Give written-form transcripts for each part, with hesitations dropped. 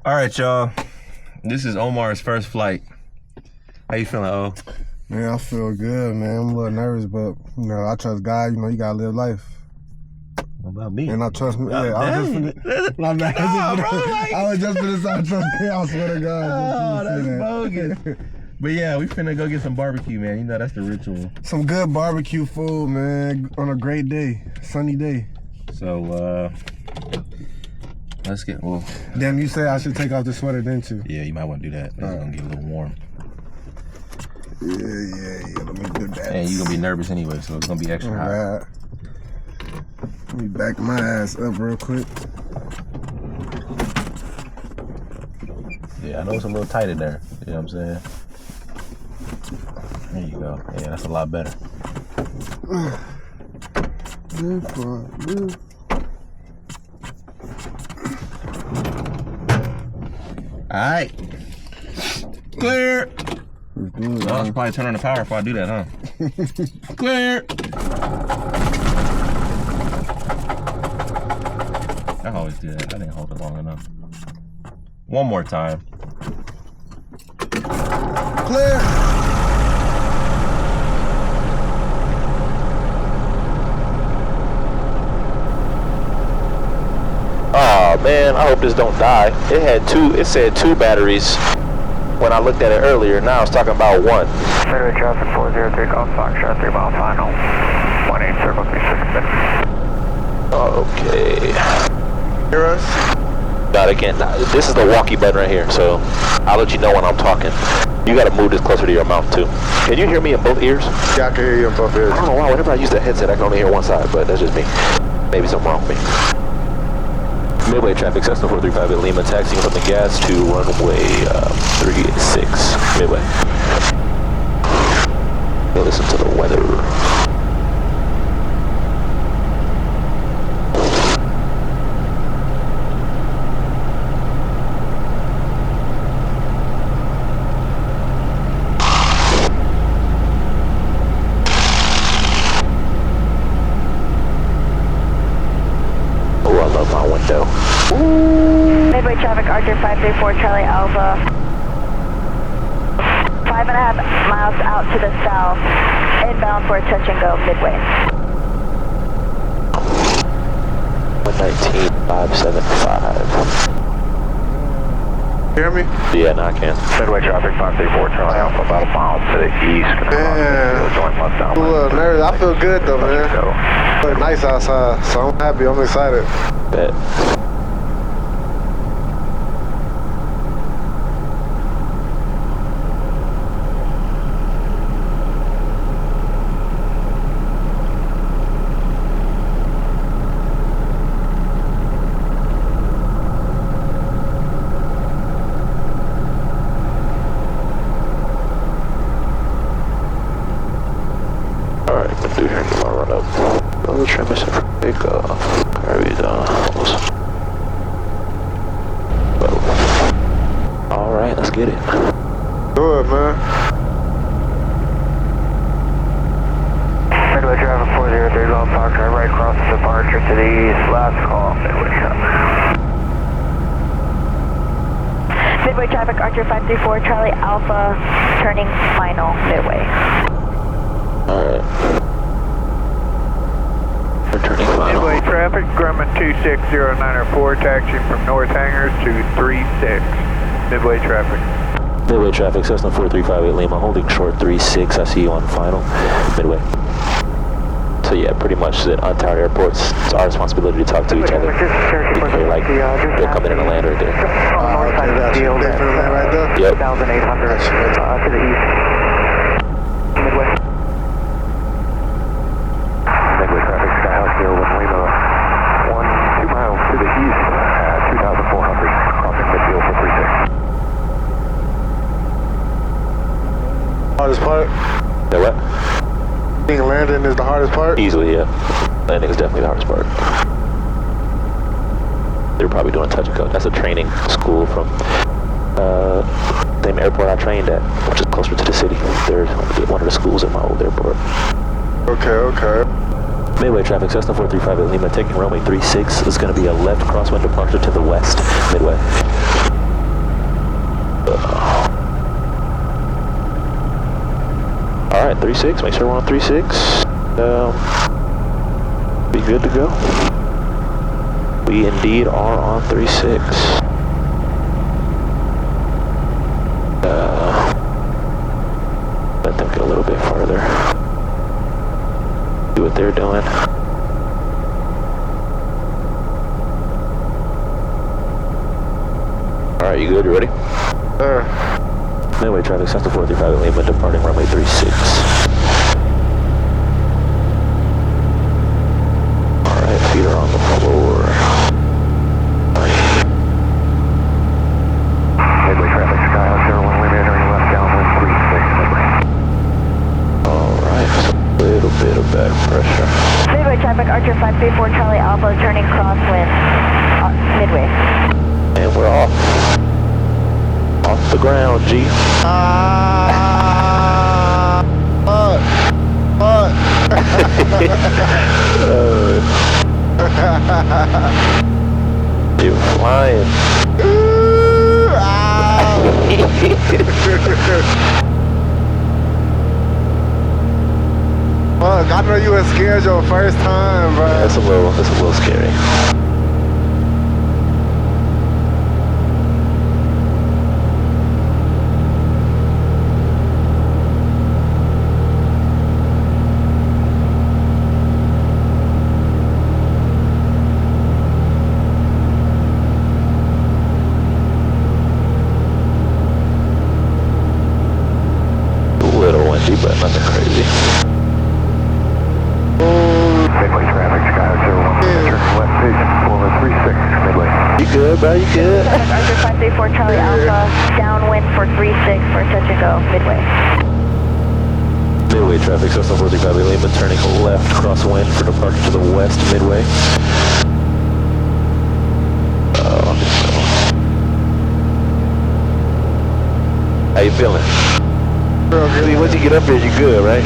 All right, y'all. This is Omar's first flight. How you feeling, O? Man, I feel good, man. I'm a little nervous, but I trust God. You gotta live life. What about me? And I trust me. Yeah, I was just finna say I trust God. I swear to God. Oh, that's bogus. But yeah, we finna go get some barbecue, man. You know that's the ritual. Some good barbecue food, man, on a great day, sunny day. So, let's get. Well, damn, you said I should take off the sweater, didn't you? Yeah, you might want to do that. It's gonna get a little warm. Yeah. Let me do that. And you're gonna be nervous anyway, so it's gonna be extra hot. Right. Let me back my ass up real quick. Yeah, I know it's a little tight in there. You know what I'm saying? There you go. Yeah, that's a lot better. Alright. Clear. I'll probably turn on the power if I do that, huh? Clear. I always do that. I didn't hold it long enough. One more time. Clear. Oh man, I hope this don't die. It said two batteries when I looked at it earlier. Now it's talking about one. Midway traffic 403 Golf Foxtrot 3 mile final. 18 circle 36 minutes. Okay. Hear us? Not again. This is the walkie button right here, so I'll let you know when I'm talking. You gotta move this closer to your mouth too. Can you hear me in both ears? Yeah, I can hear you in both ears. I don't know why. Whenever I use the headset, I can only hear one side, but that's just me. Maybe something wrong with me. Midway traffic, Cessna 435 at Lima, taxiing from the gas to runway 36. Midway. We'll listen to the weather. Midway traffic, Archer 534, Charlie Alpha. 5.5 miles out to the south, inbound for a touch and go, Midway. 119,575. Hear me? Yeah, now I can. Midway traffic 534 Charlie Alpha, about a mile to the east. Joint left down. I'm a little nervous. I feel good though, man. It's nice outside, so I'm happy. I'm excited. Bet. Alright, let's get it. Good, man. Midway traffic 403 Golf Foxtrot, right cross the departure to the east. Last call, Midway traffic. Midway traffic, Archer 534, Charlie Alpha, turning final, Midway. Alright. Returning final. Midway traffic, Grumman 260904, taxiing from North Hangars to 36. Midway traffic. Midway traffic, Cessna 435 at Lima, holding short 36. I see you on final. Midway. So yeah, pretty much at untired airports, it's our responsibility to talk to each other. You're like, they're coming in and land right there. Right there? Yep. 1,800 to the east. Midway. Midway traffic, Skyhouse Hill with Lima, 2 miles to the east at 2,400, crossing midfield for 36. Hardest part? That what? Being landing is the hardest part? Easily, yeah. Landing is definitely the hardest part. They're probably doing touch and go. That's a training school from same airport I trained at, which is closer to the city. They're one of the schools at my old airport. Okay. Midway traffic, Cessna 435 at Lima, taking runway 36. It's going to be a left crosswind departure to the west, Midway. 36, make sure we're on 36. Be good to go. We indeed are on 36. Let them get a little bit farther. See what they're doing. Alright, you good? You ready? Midway traffic, Cessna 435 at Lima, departing runway 36. Alright, feet are on the floor. Midway traffic, Skyhouse 01, Lima entering left downwind 36, Midway. Alright, so a little bit of back pressure. Midway traffic, Archer 534 Charlie Alpha, turning crosswind. Midway. And we're off. Off the ground, G. You're flying. Fuck, I know you were scared your first time, bro. That's a little scary. But nothing crazy. Midway traffic, Skyhouse 01, turn left station, 36, Midway. You good, bro? You good? Archer 534 Charlie Alpha, downwind for 36 for touch and go, Midway. Midway traffic, Cessna 435 Lima, turning left crosswind for departure to the west, Midway. How you feeling? Once you get up here, you're good, right?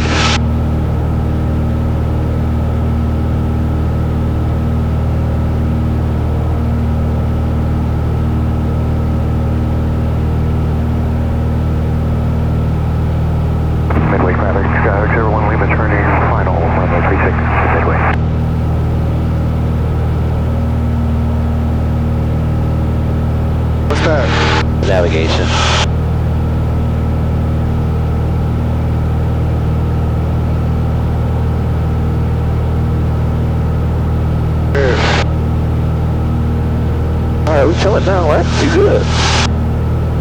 Midway traffic, Skyhouse 01, Lima turning final, runway 36, Midway. What's that? Navigation. Alright, we chilling now, right? You good?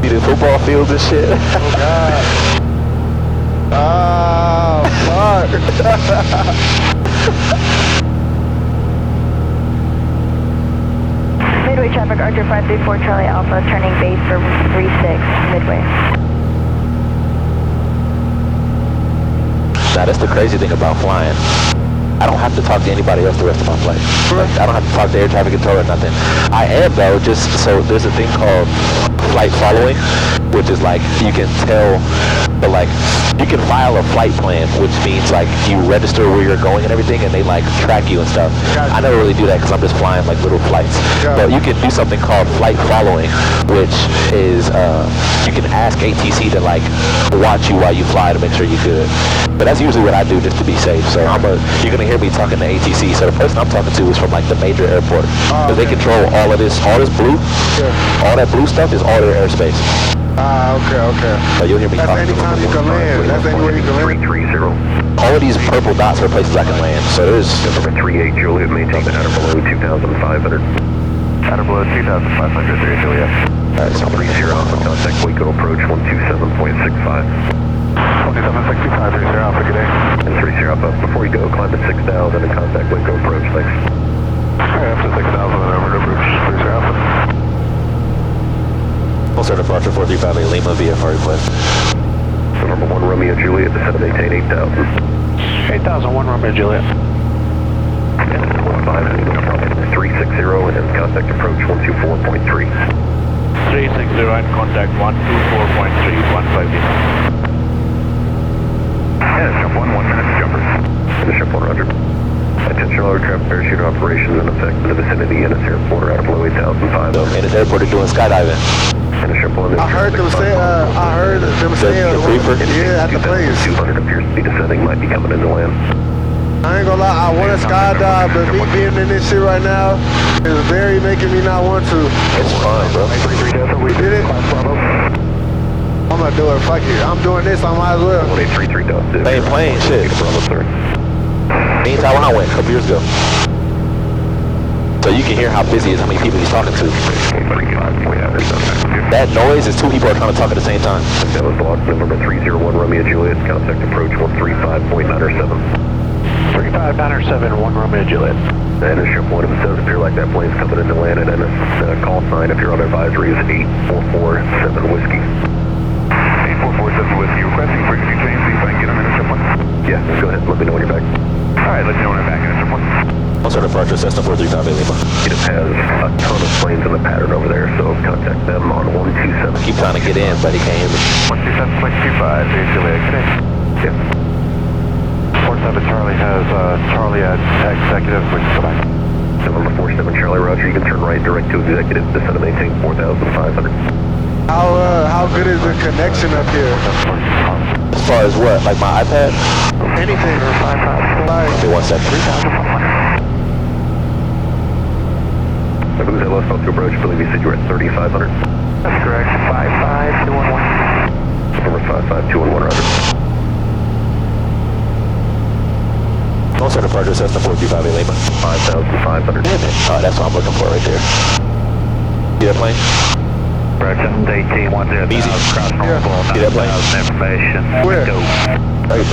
See the football fields and shit? Oh, God. Oh, fuck. Midway traffic, Archer 534 Charlie Alpha, turning base for 36, Midway. Now, that's the crazy thing about flying. I don't have to talk to anybody else the rest of my flight. Like, I don't have to talk to air traffic control or nothing. I am though, just so there's a thing called flight following, which is like you can tell, but like you can file a flight plan, which means like you register where you're going and everything, and they like track you and stuff. Gotcha. I never really do that because I'm just flying like little flights. Gotcha. But you can do something called flight following, which is you can ask ATC to like watch you while you fly to make sure you're good. But that's usually what I do just to be safe. So you're gonna hear me talking to ATC. So the person I'm talking to is from like the major airport. Because they control all this blue. Yeah. All that blue stuff is all their airspace. Okay. So you'll hear me That's talking to anytime you them. can land. That's anywhere you can land. 330. All of these purple dots are places I can land. So there's Number 38, Juliet, maintain the outer below 2,500. Outer below 2,500 there, Juliet. alright, so 30 Alpha, contact Waco approach 127.65. 2765, 30 Alpha, good day. And 30 Alpha, before you go, climb to 6,000 and contact Waco approach, thanks. Up to 6,000 and over to approach, 30 Alpha. full start departure 435 Lima VFR request. So number 1 Romeo Juliet, descend and maintain 8,000. 8001 Romeo Juliet. And 360 and contact approach 124.3. 360 and contact 124.3, 150. And jump 1 minute jumpers. Finish up 100. Attention all aircraft parachute operations in effect in the vicinity of Ennis Airport out of below 8,500. So Ennis Airport are doing skydiving. I heard them say, yeah, at the place. 200 appears to be descending, might be coming into land. I ain't gonna lie, I want to skydive, but me being in this shit right now is very making me not want to. It's fine, bro. We did it? I'm gonna do it, fuck it. I'm doing this, I might as well. 1833.2. They ain't playing shit. Anytime when I went a couple years ago. So you can hear how busy it is, how many people he's talking to. That noise is two people are trying to talk at the same time. That was blocked, November 301 Romeo Juliet, contact approach 135.907. 35907, 1 Romeo Juliet. And as ship one, if it does appear like that plane's coming into land, and then call sign, if you're on advisory, is 8447 Whiskey. 8447 Whiskey, requesting frequency change, see if I can get them in a ship one. Yeah, go ahead, let me know when you're back. Alright, let me know when I'm back in a ship one. What's our departure, Cessna 435 Lima? It has a ton of planes in the pattern over there, so contact them on 127. Keep trying to get in, but he can't hear me. 127.25, Juliet, good day. Yeah. 47 Charlie has Charlie at executive, which is back. November 47 Charlie, roger, you can turn right direct to executive, descend to maintain 4,500. How good is the connection up here? As far as what? Like my iPad? Anything. Okay, 1 second. Who's that last call to approach? I believe you said you were at 3,500. That's correct, 55211. Number 55211, roger. What's our departure, Cessna 435 Lima? 5,500. Damn it. Oh, that's what I'm looking for right there. See that plane? Correct, 18, 10,000, Easy. cross Yeah. normal, See that plane? 9,000 information. Where? Go.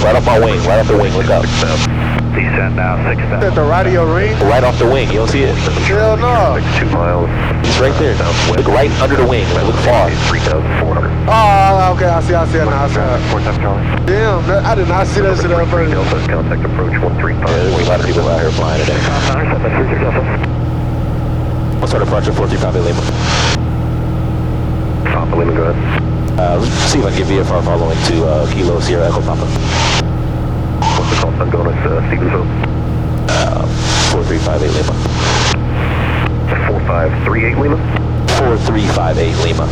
Right off my wing, right off the wing, look up. Descend now, At 6,000. the radio ring? Right off the wing, you don't see it? Hell no. 2 miles. It's right there. Look right under the wing, look far. 3,400. Oh, okay, I see it now. 47 Charlie. Damn, I did not see that shit up first. Delta, contact approach 135. Yeah, there's a lot of people out here flying today. What's our departure, 435 Lima? Papa Lima, go ahead. Let's see if I can get VFR following to Kilo Sierra Echo Papa. What's the call sign going at Stephenville? 4358 Lima. 4538 Lima? 4358 Lima.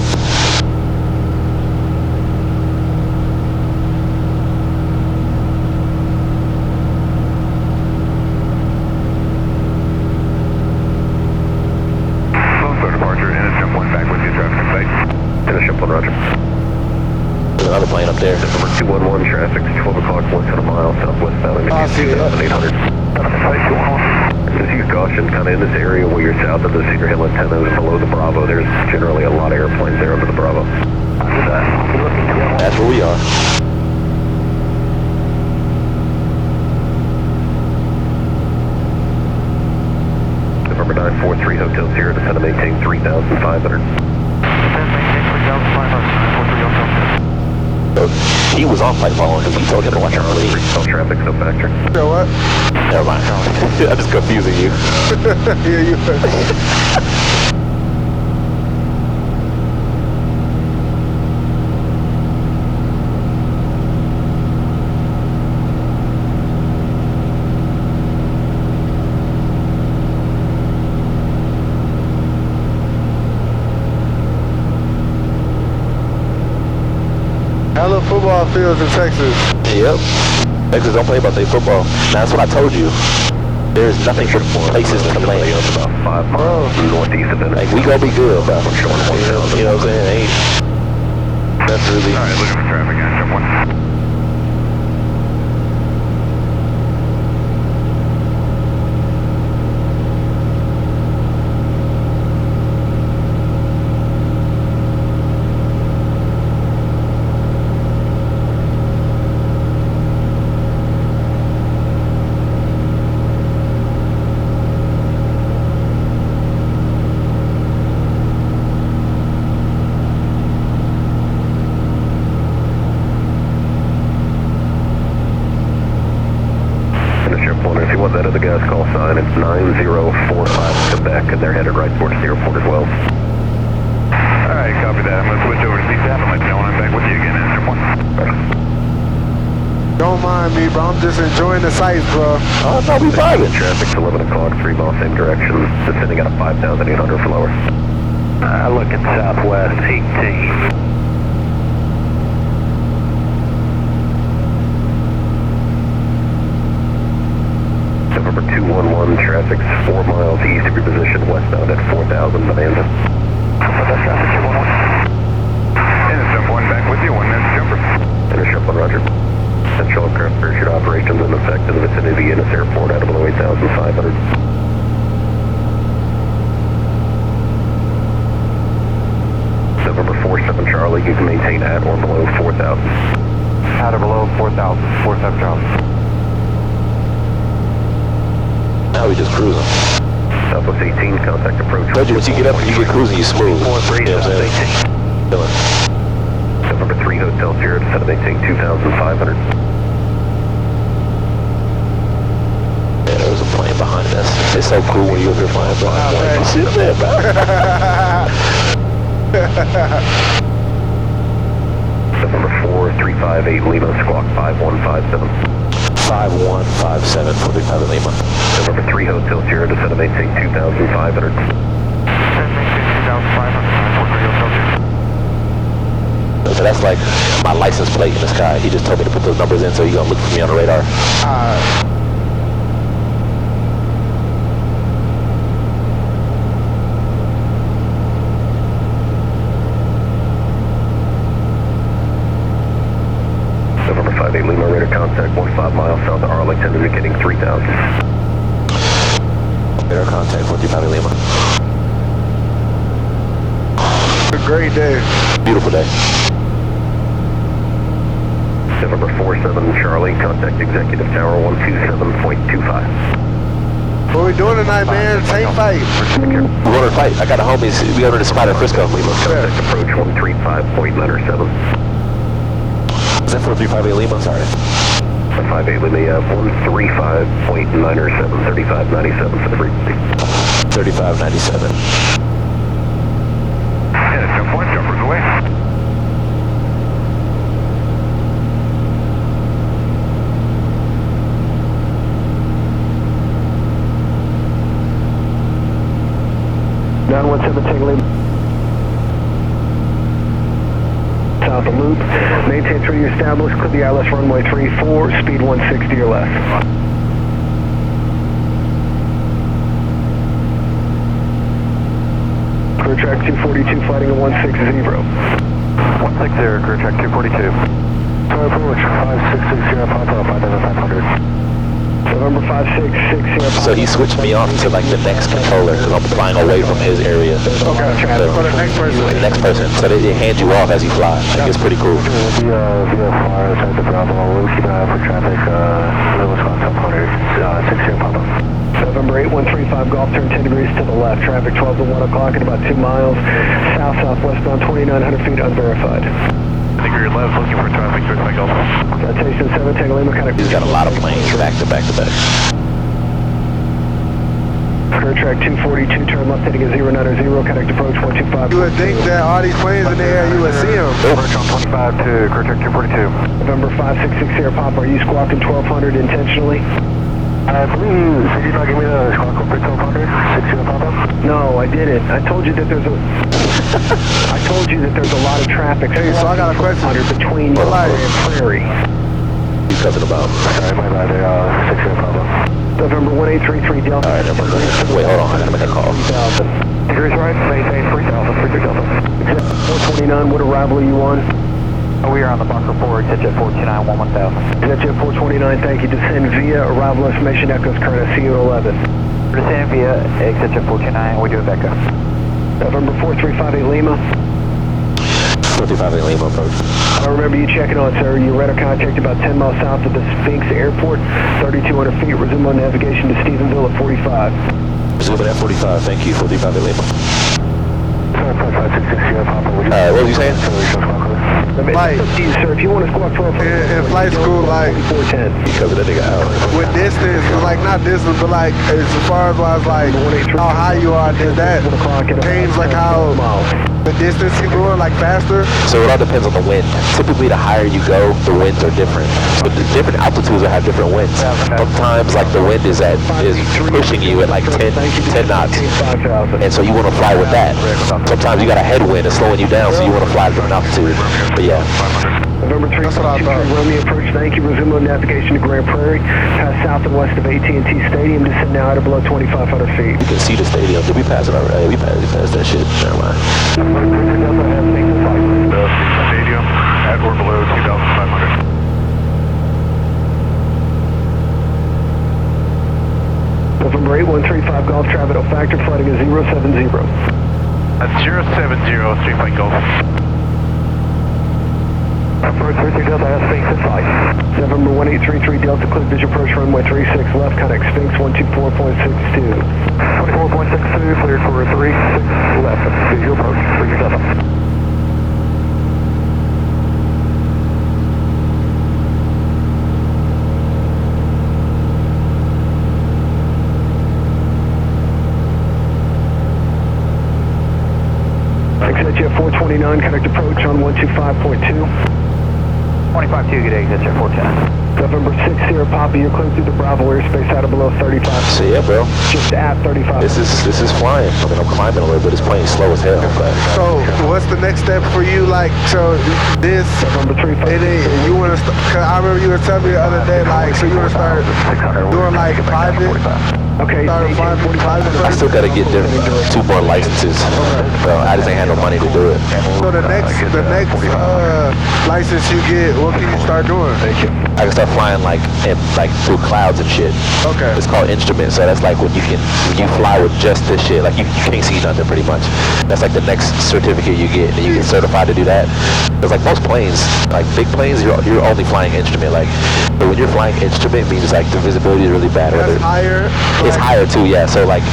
Another plane up there. Number 211, traffic 12 o'clock, 110 miles, southwestbound, I see it. 2,800. Just use caution, kind of in this area where you're south of the Cedar Hill antennas, below the Bravo, there's generally a lot of airplanes there under the Bravo. That's where we are. November 943 Hotel Sierra, descend to maintain 3,500. He was on flight following because he told him to watch our lead. Cell traffic, no factor. You know what? Never mind. I'm just confusing you. Yeah, you. Hella football fields in Texas. Yep. Texas don't play about their football. Now, that's what I told you. There's nothing for places to play. About 5 miles northeast of it. Like, we gonna be good, bro. I'm showing 1,000. You know what I'm saying? Ain't. That's really. Alright, looking for traffic on ship one. If you want that other guy's call sign, it's 9045 Quebec, and they're headed right towards the airport as well. Alright, copy that. I'm going to switch over to CSAP and let you know when I'm back with you again in ship one. Don't mind me, bro. I'm just enjoying the sights, bro. Oh, no, we vibing. Traffic's 11 o'clock, 3 miles same direction, descending out of 5,800 for lower. Looking southwest 18. November 211, traffic's 4 miles east of your position, westbound at 4,000 Bonanza. That's traffic 211. Innocent, one back with you, 1 minute jumper. Finish up on Roger. Central aircraft parachute operations in effect in the vicinity of the Ennis Airport out of below 8,500. November 47 Charlie, you can maintain at or below 4,000. At or below 4,000, 47 Charlie. Now we just cruising. Southwest 18, contact approach. Told you, once you get up and you get cruising, you smooth. You know what I'm saying? Feeling. November 3 Hotel Sierra, descend and maintain 2,500. Yeah, there was a plane behind us. It's so cool when you're up here flying, bro. You sit there, bro. November 4 358 Lima, squawk 5157. 5157 for the Private Lima. November 3 Hotel Sierra, descend and maintain 2,500. So that's like my license plate in the sky. He just told me to put those numbers in, so he's gonna look for me on the radar. November 58 Lima, radar contact 15 miles south of Arlington, indicating 3,000. Radar contact 45 Lima. A great day. Beautiful day. November 47 Charlie, contact executive tower 127.25. What we doing tonight, man? Tank fight. We're going to fight. I got a homies. We over to the spot at Frisco. Contact approach 135.97. Is that 435 Lima? Sorry. 58 Lima, 135.97, 3597 for the frequency. 3597. Innocent, 1 jumpers away. South of Loop. Maintain 3 established. Clear the ILS runway 34. Speed 160 or less. Clear track 242, flighting at 160. 160, crew track 242. Tower approach 5660, pop up, identify 500. November 5660. So he switched me off to like the next controller because I'm flying away from his area. Okay. For the next person. The next person. So they hand you off as you fly. Like, it's pretty cool. Via flyer, side to Bravo. We'll keep an eye out for traffic. Little Wisconsin 60 pop up. November 8135, golf turn 10 degrees to the left. Traffic 12 to 1 o'clock at about 2 miles. South-southwestbound 2,900 feet unverified. Degree left, looking for traffic towards my golf. Citation 7, Tango Lima, kind of. He's got a lot of planes back to back to back. Clear track 242, turn left heading at 090, contact approach 125. You would think that all these planes in the air, you would see them. Approach on 25 to clear track 242. November 5660 Sierra Pop, are you squawking 1200 intentionally? I believe you, did you not give me the squawk over 1200? 60 pop up? No, I didn't. I told you that there's a... I told you that there's a lot of traffic. Hey, so I got a question. Between What and Prairie. He's talking about. Sorry, my bad there, 60 pop up. November 1833 Delta. Alright, wait, hold on. I gotta make a call. 3000. Degrees right, maintain 3000, 3000. 429, what arrival are you on? We are on the Bunker 4, exit jet 429, 11000. Jet 429, thank you. Descend via arrival information echoes current. I see you at 11. Descend via exit jet 429, we do a backup. November 4358 Lima. 45 Lima approach. I remember you checking on, sir. Your radar contact about 10 miles south of the Sphinx Airport, 3,200 feet. Resume on navigation to Stephenville at 45. Resuming at 45. Thank you, 45 Lima. What was you saying? Like, sir, if you want to squawk 12, in flight school, like, 410. Because of that nigga out. with distance, like not distance, but like as far as like how high you are, does that change like how The distance you're going, like faster? So it all depends on the wind. Typically, the higher you go, the winds are different. So the different altitudes will have different winds. Sometimes, like the wind is pushing you at like 10 knots, and so you want to fly with that. Sometimes you got a headwind that's slowing you down, so you want to fly at a different altitude. But yeah. November 3, Romeo approach, thank you. Resume on navigation to Grand Prairie. Pass south and west of AT&T Stadium. Descend now at below 2,500 feet. You can see the stadium. Did we pass it already? We passed that shit. Never mind. Stadium at or below 2,500. November 8, 135 Golf, travel factor, flighting is 070. That's 070, 3 Flight Golf. Approach 33 Delta has Sphinx in flight. November 1833 Delta, clear visual approach runway 36 left, contact Sphinx 124.62. 24.62, cleared for 36 left, visual approach, 33 Delta. Exit 429, connect approach on 125.2. 25-2, good day, exit 410. November 6, Sierra Papa, you're clear through the Bravo airspace out of below 35. So yeah, bro. Just at 35. This is flying. I mean, I'm climbing a little bit. It's playing slow as hell. But So, what's the next step for you? Like, so this, November 3, you want to start, cause I remember you were telling me the other day, like, so you want to start doing like private? Okay, Start flying 45 I still got to get 2 more licenses. So I just ain't had no money to do it. So the next license you get, what can you start doing? Thank you. I can start flying like through clouds and shit. Okay. It's called instrument. So that's like when you fly with just this shit. Like you can't see nothing pretty much. That's like the next certificate you get, and you get certified to do that. Because like most planes, like big planes, you're only flying instrument. Like, but when you're flying instrument, means like the visibility is really bad. That's higher. It's higher too, yeah. So like,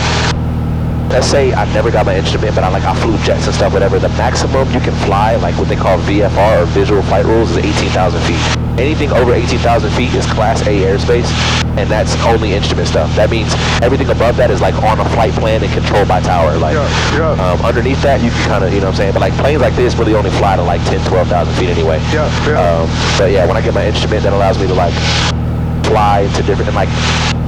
let's say I never got my instrument, but I flew jets and stuff, whatever. The maximum you can fly, like what they call VFR or visual flight rules, is 18,000 feet. Anything over 18,000 feet is Class A airspace, and that's only instrument stuff. That means everything above that is like on a flight plan and controlled by tower. Like underneath that, you can kind of, you know what I'm saying. But like planes like this really only fly to like 10, 12,000 feet anyway. But yeah, when I get my instrument, that allows me to like fly to different, and like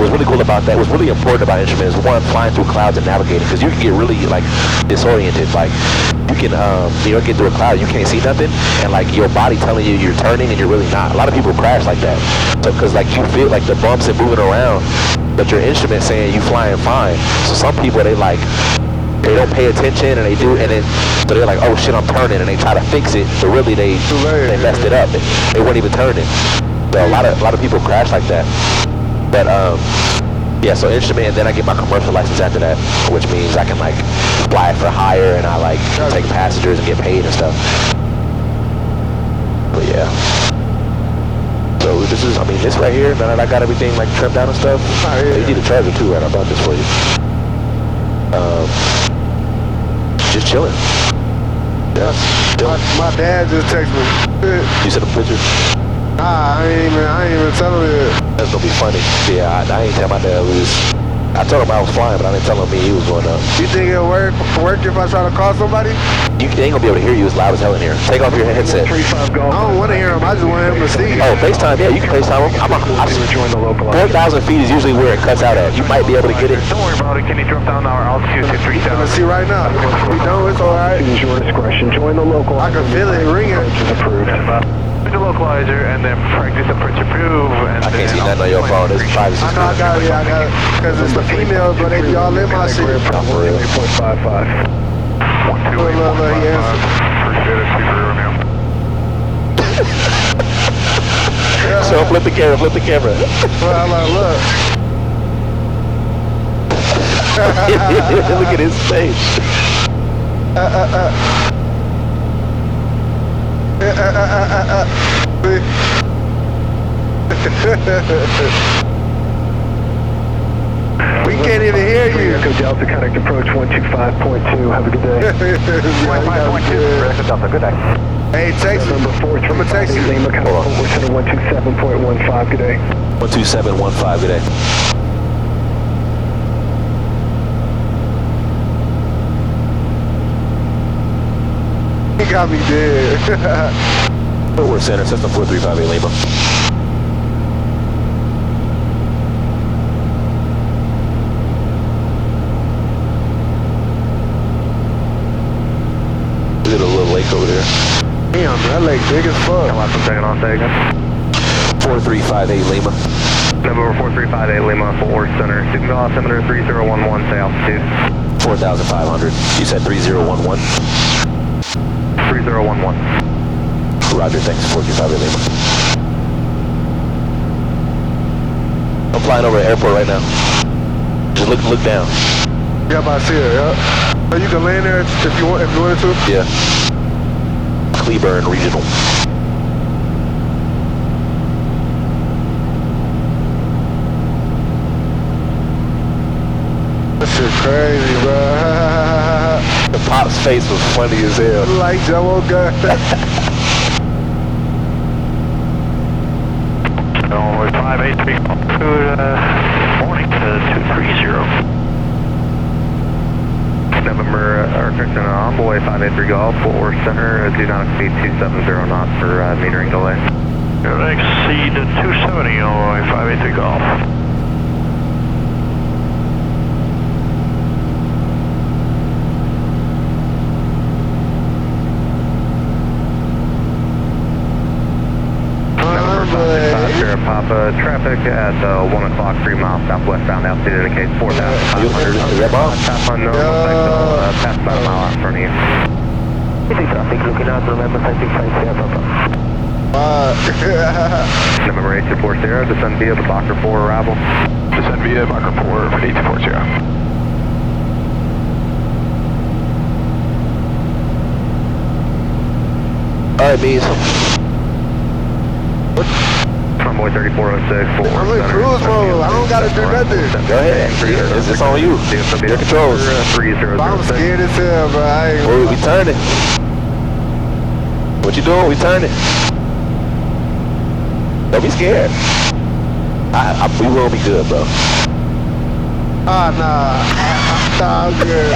what's really cool about that, what's really important about instruments is one, flying through clouds and navigating, because you can get really like disoriented. Like you can get through a cloud, you can't see nothing, and like your body telling you you're turning and you're really not. A lot of people crash like that, so because like you feel like the bumps and moving around, but your instrument saying you flying fine. So some people they don't pay attention, and they do, and then so they're like, oh shit, I'm turning, and they try to fix it, but really they messed it up. They weren't even turning. So a lot of people crash like that. But yeah, so instrument, and then I get my commercial license after that, which means I can like fly for hire, and I like take passengers and get paid and stuff. But yeah. So this is, I mean, this right here, now that I got everything like trimmed down and stuff, you need a charger too, right? I bought this for you. Just chilling. Yeah. My dad just texted me. You sent a picture? Nah, I ain't even telling you. That's gonna be funny. Yeah, I ain't tell my dad I told him I was flying, but I didn't tell him he was going up. You think it'll work if I try to call somebody? You ain't gonna be able to hear you as loud as hell in here. Take off your headset. I don't want to hear him. I just want him to see. Oh, FaceTime? Yeah, you can FaceTime him. 4,000 feet is usually where it cuts out at. You might be able to get it. Don't worry about it. Can you drop down our altitude to 3,000? Let's see right now. We know it's alright. Use your discretion. Join the local. I can feel it ringing. Approved. The localizer, and then practice approach approve. And I can't see nothing on your phone. It's privacy. I know I got it, because it's the females, but they be all in my shit. Not for real. 8.55. 128.55. Appreciate it, Super Romeo. So flip the camera. Well, I'm like, look. Look at his face. We can't even hear you. Echo Delta, connect approach 125.2. Have a good day. 125.2. Delta, good day. Hey, text me. Number 4, I'm gonna text you. Lima, connect we're sending 127.15. Good day. 12715. Good day. got me dead. We're center, Cessna 4358 Lima. We did a little lake over there. Damn, that lake big as fuck. Come on, second on second. 4358 Lima. November 4358 Lima, 4 center. Stephenville altimeter 3011, say altitude. 4,500. You said 3011? 3011. Roger, thanks. 435 Lima. I'm flying over the airport right now. Just look down. Yeah, I see it, yeah. So you can land there if you wanted to? Yeah. Cleburne Regional. That shit crazy, bro. The pop's face was funny as hell. Like Joe gun. Oh, 583, good morning to 230. November, correction, Envoy 583 Golf, 4 center, do not exceed 270 knots for metering delay. Don't exceed 270 Envoy 583 Golf. Papa, traffic at 1 o'clock, 3 miles southwestbound, altitude indicates 4,500. Is that Bob? Pass on no, pass about a mile out in front of you. Traffic looking out, November 565, Papa. November 8240, descend via the Bacher 4 arrival. Descend via Bacher 4 for 8240. Alright, bees. Convoy 3406, 4 I'm in cruise mode. I don't gotta do nothing. Go ahead. It's on you. Your controls. I'm scared as hell, bro. I ain't We turning. What you doing? We turning. Don't be scared. We will be good, bro. nah. Nah, I'm good.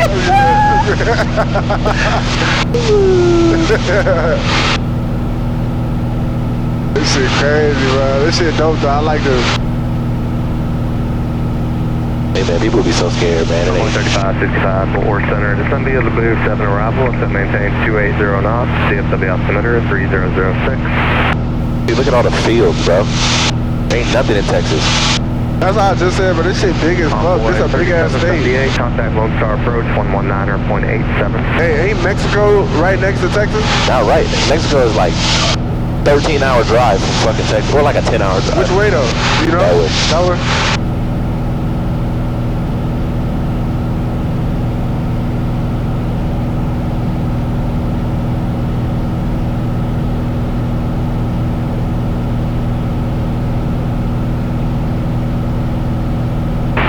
This shit crazy, bro. This shit dope, though. I like this. Hey, man, people be so scared, man. It ain't 3565, 4 center, descend via the Boo 7 arrival, except maintain 280 knots, DFW altimeter 3006. Dude, look at all the fields, bro. Ain't nothing in Texas. That's what I just said, but this shit big as fuck. This a big ass state. Contact Lone Star approach 119.87. Hey, ain't Mexico right next to Texas? Not right. Mexico is like 13-hour drive from fucking Texas, or like a 10-hour drive. Which way though? You know? That way. That way?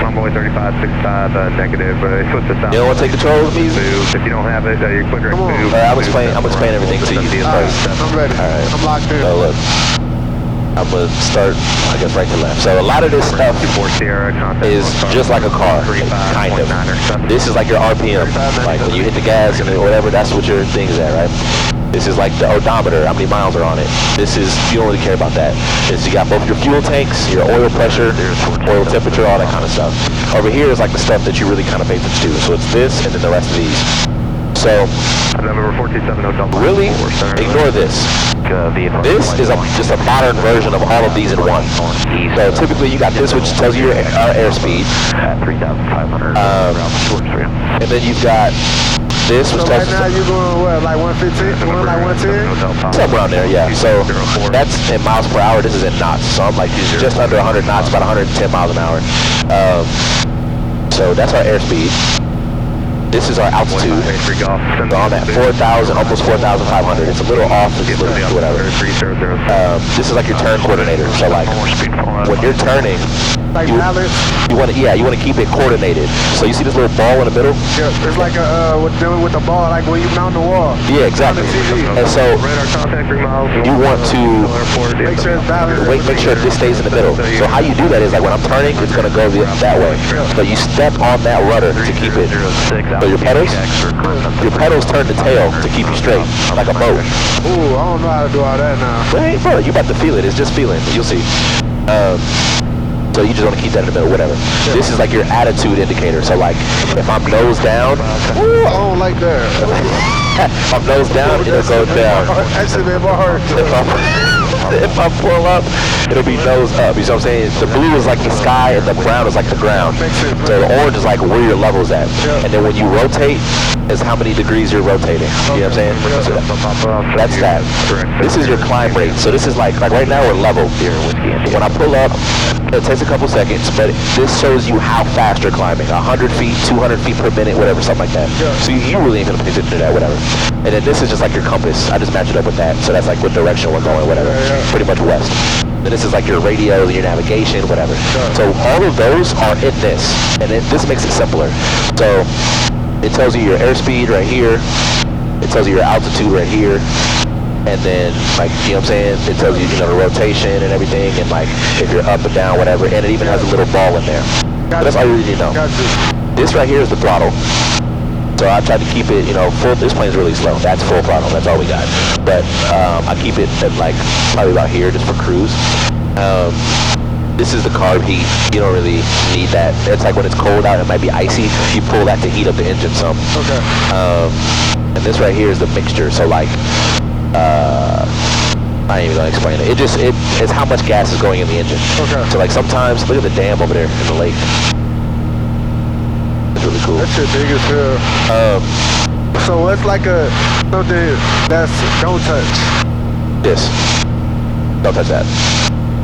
Convoy 3565 negative, switch to south. You don't want to take control of me? If you don't have it, you click right move. I'm explaining everything to you first. I'm ready. Alright. I'm locked in. So look, I'm gonna start, I guess, right to left. So a lot of this stuff is just like a car, kind of. This is like your RPM, like when you hit the gas and whatever, that's what your thing is at, right? This is like the odometer, how many miles are on it. This is, you don't really care about that. You got both your fuel tanks, your oil pressure, oil temperature, all that kind of stuff. Over here is like the stuff that you really kind of pay attention to. So it's this and then the rest of these. So, really, ignore this. This is just a modern version of all of these in one. So typically you got this, which tells you your airspeed. At 3,500. And then you've got this, which So tells right now you're going what, like 115? Going like 110? somewhere around there, yeah. So that's in miles per hour. This is in knots. So I'm like just under 100 knots, about 110 miles an hour. So that's our airspeed. This is our altitude. We're on at 4,000, almost 4,500. It's a little off, it's a little whatever. This is like your turn coordinator. So like when you're turning, Like balance? You want to keep it coordinated. So you see this little ball in the middle? Yeah, it's like with the ball, like when you mount the wall. Yeah, exactly. And so you want to make sure it's balanced. make sure this stays in the middle. So how you do that is like when I'm turning, it's going to go that way. But you step on that rudder to keep it. So your pedals turn the tail to keep you straight, like a boat. Ooh, I don't know how to do all that now. Hey, bro, you about to feel it. It's just feeling. You'll see. So you just want to keep that in the middle, whatever. This is like your attitude indicator. So like, if I'm nose down, ooh, I don't like that. if I'm nose down, it'll go down. Actually, man, my heart. If I pull up, it'll be nose up. You see what I'm saying? The blue is like the sky and the brown is like the ground. So the orange is like where your level's at. And then when you rotate, is how many degrees you're rotating. You know what I'm saying? So that's that. This is your climb rate. So this is like right now we're level. When I pull up, it takes a couple seconds, but this shows you how fast you're climbing. 100 feet, 200 feet per minute, whatever, something like that. So you really ain't gonna pay attention to that, whatever. And then this is just like your compass. I just match it up with that. So that's like what direction we're going, whatever. Pretty much west. Then this is like your radio, your navigation, whatever. So all of those are in this. And this makes it simpler. So it tells you your airspeed right here. It tells you your altitude right here. And then, like, you know what I'm saying? It tells you, the rotation and everything, and like, if you're up or down, whatever. And it even has a little ball in there. So that's all you really need to know. This right here is the throttle. So I tried to keep it, full. This plane's really slow. That's full throttle. That's all we got. But I keep it at like probably about here just for cruise. This is the carb heat. You don't really need that. It's like when it's cold out, it might be icy. You pull that to heat up the engine some. Okay. And this right here is the mixture. So like, I ain't even gonna explain it. It's how much gas is going in the engine. Okay. So like sometimes, look at the dam over there in the lake. It's really cool. That shit big as hell. So it's like something that's don't touch. This. Don't touch that.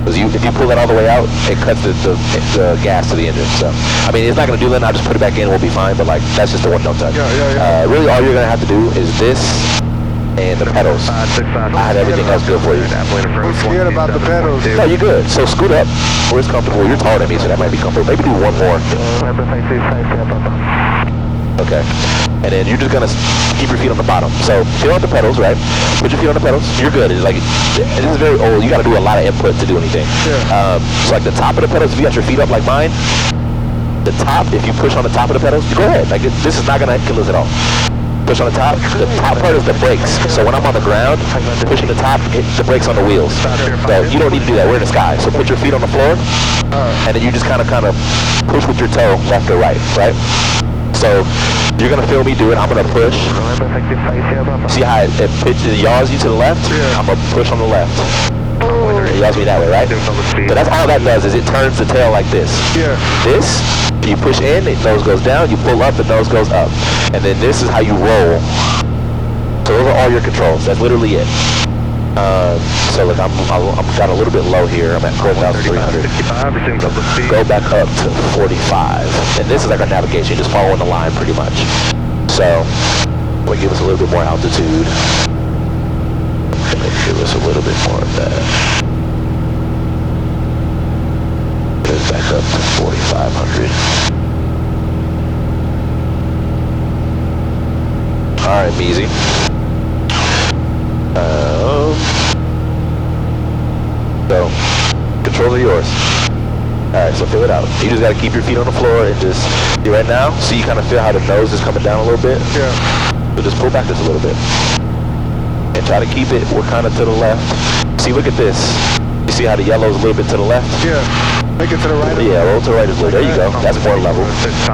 Because if you pull that all the way out, it cuts the gas to the engine. So, I mean, it's not going to do that. I'll just put it back in. We'll be fine. But, like, that's just the one don't touch. Yeah. Really, all you're going to have to do is this and the pedals. I had everything else good for you. I'm scared about the pedals. No, you're good. So, scoot up where it's comfortable. You're taller than me, so that might be comfortable. Maybe do one more. Okay. And then you're just going to keep your feet on the bottom. So feel out the pedals, right? Put your feet on the pedals. You're good. It's like, this is very old. You got to do a lot of input to do anything. Yeah. So like the top of the pedals, if you got your feet up like mine, the top, if you push on the top of the pedals, you go ahead. Like this is not going to kill us at all. Push on the top. The top part is the brakes. So when I'm on the ground, pushing the top, hit the brakes on the wheels. So you don't need to do that. We're in the sky. So put your feet on the floor, and then you just kind of push with your toe left or right, right? So you're gonna feel me do it. I'm gonna push. See how it yaws you to the left? I'm gonna push on the left. It yaws me that way, right? So that's all that does is it turns the tail like this. Yeah. This, you push in, the nose goes down. You pull up, the nose goes up. And then this is how you roll. So those are all your controls. That's literally it. So look, I'm got a little bit low here. I'm at 4,300. Go back up to 45. And this is like our navigation, just following the line pretty much. So, we'll give us a little bit more altitude. Give us a little bit more of that. Get us back up to 4,500. Alright, Measy. So, controls are yours. Alright, so fill it out. You just gotta keep your feet on the floor and just, right now, so you kind of feel how the nose is coming down a little bit. Yeah. So just pull back just a little bit. And try to keep it, we're kind of to the left. See, look at this. You see how the yellow is a little bit to the left? Yeah. Make it to the right. Yeah, a little to the right is little. There you go. That's more level. So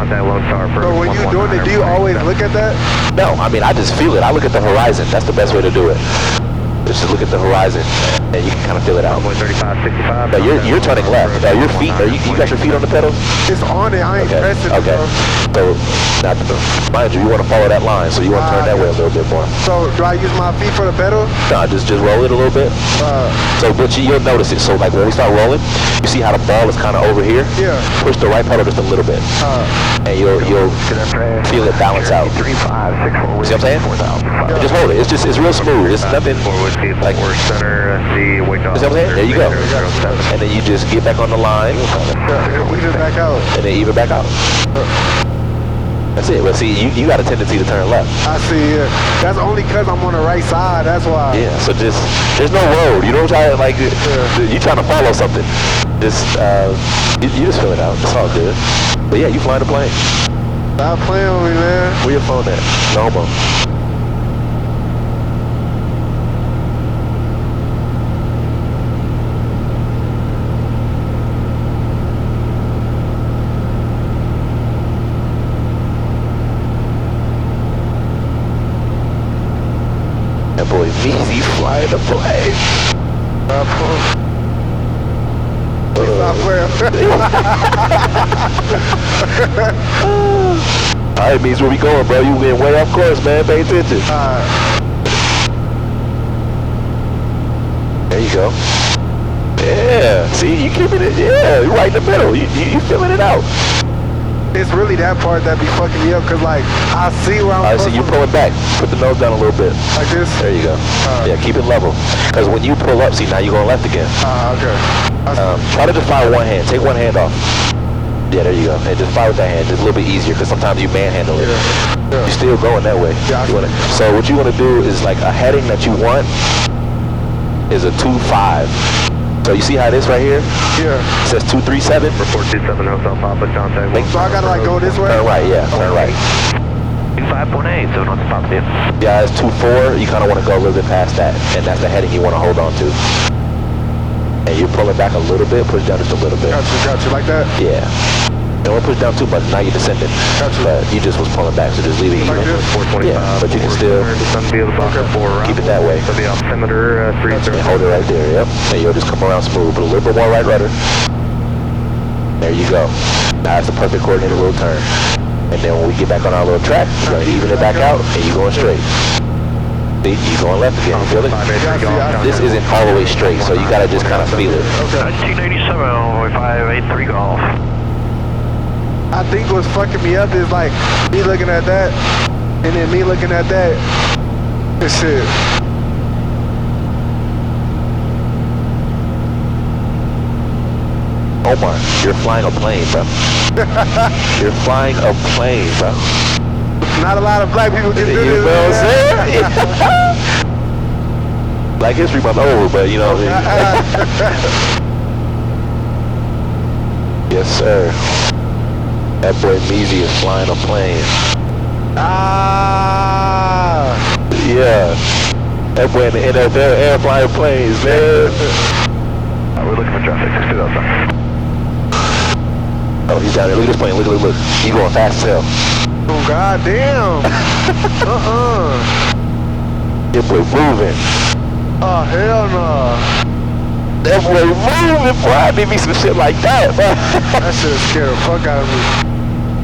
when you're doing it, do you always look at that? No, I mean, I just feel it. I look at the horizon. That's the best way to do it. Just look at the horizon, and you can kind of feel it out. 35, 65. But you're turning left. Your feet, you got your feet on the pedals? It's on it. I ain't pressing it. Okay. So, now, mind you want to follow that line, so you want to turn that way a little bit more. So, do I use my feet for the pedal? No, just roll it a little bit. So, but you'll notice it. So, like when we start rolling, you see how the ball is kind of over here? Yeah. Push the right pedal just a little bit, and you'll feel it balance out. See what I'm saying? Just hold it. It's real smooth. It's nothing Whiskey 4 Center, the wake up. There you go. And then you just get back on the line. We just back out. And then even back out. That's it. But see, you got a tendency to turn left. I see, yeah. That's only because I'm on the right side, that's why. Yeah, so just, there's no road. You don't try to, like, you trying to follow something. Just, you just fill it out. It's all good. But yeah, you flying the plane. Stop playing with me, man. Where your phone at? No homo. That boy Meezy flying the plane. Alright, Meezy, where we going, bro? You getting way off course, man. Pay attention. There you go. Yeah. See, you keeping it. Yeah, you're right in the middle. You filling it out. It's really that part that be fucking me up, cause like I see where I'm. Alright, so you're pulling back. Put the nose down a little bit. Like this. There you go. Yeah, keep it level. Cause when you pull up, see, now you're going left again. Okay. Try to just fly with one hand. Take one hand off. Yeah, there you go. And just fly with that hand. It's a little bit easier because sometimes you manhandle it. Yeah. You're still going that way. Yeah. So what you want to do is like a heading that you want is a 2-5. So you see how it is right here? Yeah. It says 237. Report 27 Hotel Papa, contact. So I gotta like go this way? Turn right, yeah. Turn right. 5.8, so not stop there. Yeah, it's 24. You kind of want to go a little bit past that. And that's the heading you want to hold on to. And you're pulling back a little bit, push down just a little bit. Gotcha, like that? Yeah. Don't push down too much, now you're descending. Gotcha. But you just was pulling back, so just leave it Like even. this? 425. Yeah, but you can still keep it that way. So the altimeter, 30. And hold it right there, yep. And you'll just come around smooth, put a little bit more right rudder. There you go. Now it's the perfect coordinated little turn. And then when we get back on our little track, you're gonna even it back out, and you're going straight. See, you're going left again, feel it? This isn't all the way straight, so you gotta just kind of feel it. 1987, 583 golf. I think what's fucking me up is like me looking at that and then me looking at that. This shit. Omar, you're flying a plane, bro. You're flying a plane, bro. Not a lot of black people can do this. You know what I'm saying? Black History Month over, but you know what I mean? Yes, sir. That boy Meezy is flying a plane. Yeah. That boy in the NFL air flying planes, man. We're looking for traffic, 62 outside. Oh, he's down there. Look at this plane. Look. He's going fast as hell. Oh, goddamn. That boy moving. Oh, hell no. That boy moving, boy. I need me some shit like that, bro. That shit scared the fuck out of me.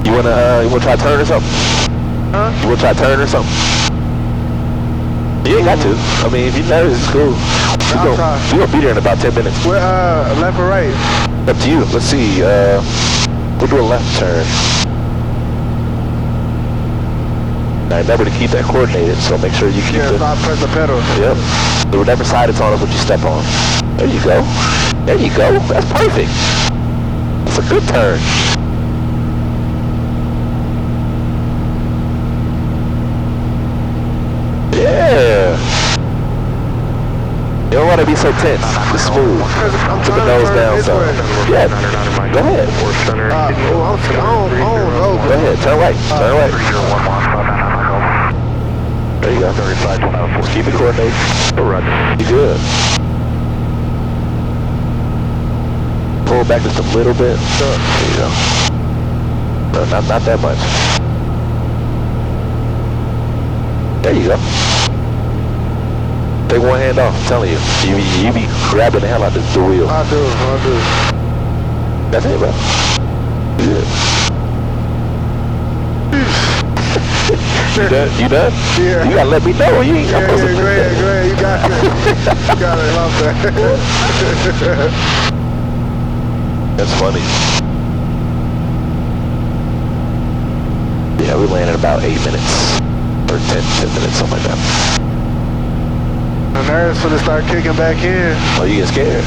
You wanna try to turn or something? Huh? You wanna try to turn or something? You ain't got to. I mean, if you're nervous, it's cool. We're gonna be there in about 10 minutes. Where, left or right? Up to you. Let's see. We'll do a left turn. Now remember to keep that coordinated, so make sure you keep Yeah, so I press the pedal. Yep. So whatever side it's on is what you step on. There you go. There you go. That's perfect. It's a good turn. Yeah. You don't want to be so tense. Just smooth. Put the nose down, so. Yeah. Go ahead. I don't know. Go ahead. Turn right. Turn right. There you go. Just keep it coordinated. You good. Pull back just a little bit. There you go. No, not that much. There you go. Take one hand off, I'm telling you. You be grabbing the hell out of the wheel. I do. That's it, bro. Good. You done? Yeah. You gotta let me know. You ain't Go ahead. You got it. You got it. Love that. That's funny. Yeah, we land in about 8 minutes. Or 10 minutes, something like that. And nerves finna start kicking back in. Oh, you get scared?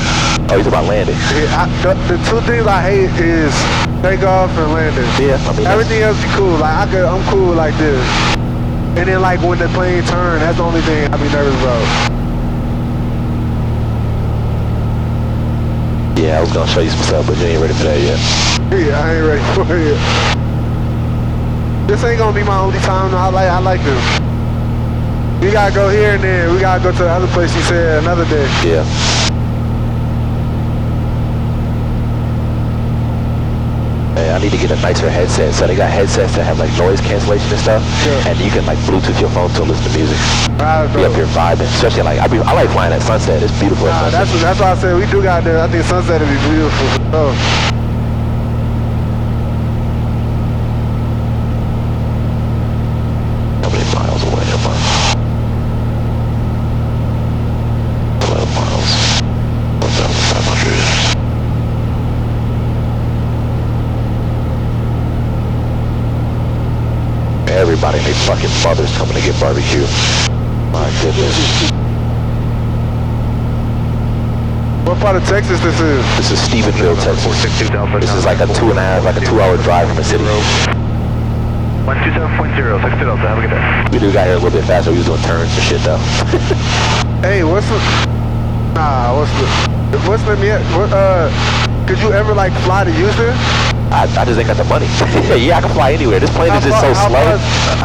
Oh, you talking about landing? Yeah, the two things I hate is takeoff and landing. Yeah, I mean, everything else be cool. Like I'm cool like this. And then like when the plane turn, that's the only thing I be nervous about. Yeah, I was gonna show you some stuff, but you ain't ready for that yet. Yeah, I ain't ready for it. This ain't gonna be my only time. I like this. We gotta go here and then we gotta go to the other place you said another day. Yeah. Hey, I need to get a nicer headset. So they got headsets that have like noise cancellation and stuff, and you can like Bluetooth your phone to listen to music. Be up here vibing, especially like I like flying at sunset. It's beautiful at sunset. That's why I said we do got there. I think sunset would be beautiful. Oh. How many miles away am I? 12 miles. 1,500. Everybody and their fucking mothers coming to get barbecue. My goodness. What part of Texas this is? This is Stephenville, Texas. This is like a 2-hour drive from the city. 127.0, 6 Delta, have a good day. We do got here a little bit faster. We was doing turns and shit though. Hey, could you ever like fly to Houston? I just ain't got the money. Yeah, I can fly anywhere. This plane is just so slow.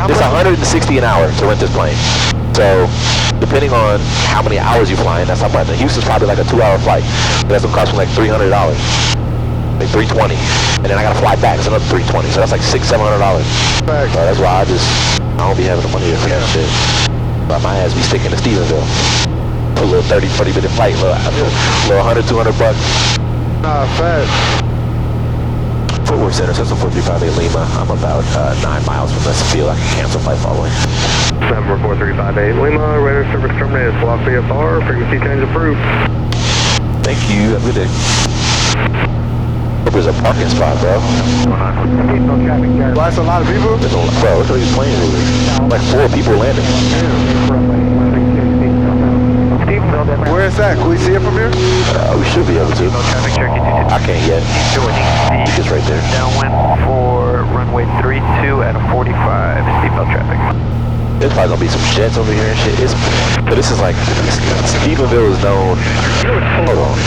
It's 160 an hour to rent this plane. So, depending on how many hours you flying, that's how much. And Houston's probably like a 2-hour flight. That's gonna cost me like $300, like $320, and then I gotta fly back. It's another $320. So that's like $600-700. So that's why I don't be having the money for that shit. But my ass be sticking to Stephenville. A little 30-40 minute flight, little $100-200 bucks. Nah, fat. Footwork Center, Cessna 4358 Lima. I'm about 9 miles from this field. I can cancel flight following. Number 4358 Lima, radar service terminated, block VFR, frequency change approved. Thank you, have a good day. Hope there's a parking spot, bro. Why, it's a lot of people? There's a, bro, look at these planes moving. Like 4 people landing. Where is that? Can we see it from here? We should be able to. I can't yet. It's just right there. Downwind for runway 32 at a 45, seatbelt traffic. There's probably gonna be some jets over here and shit. But this is like, Stephenville is known. Hold on.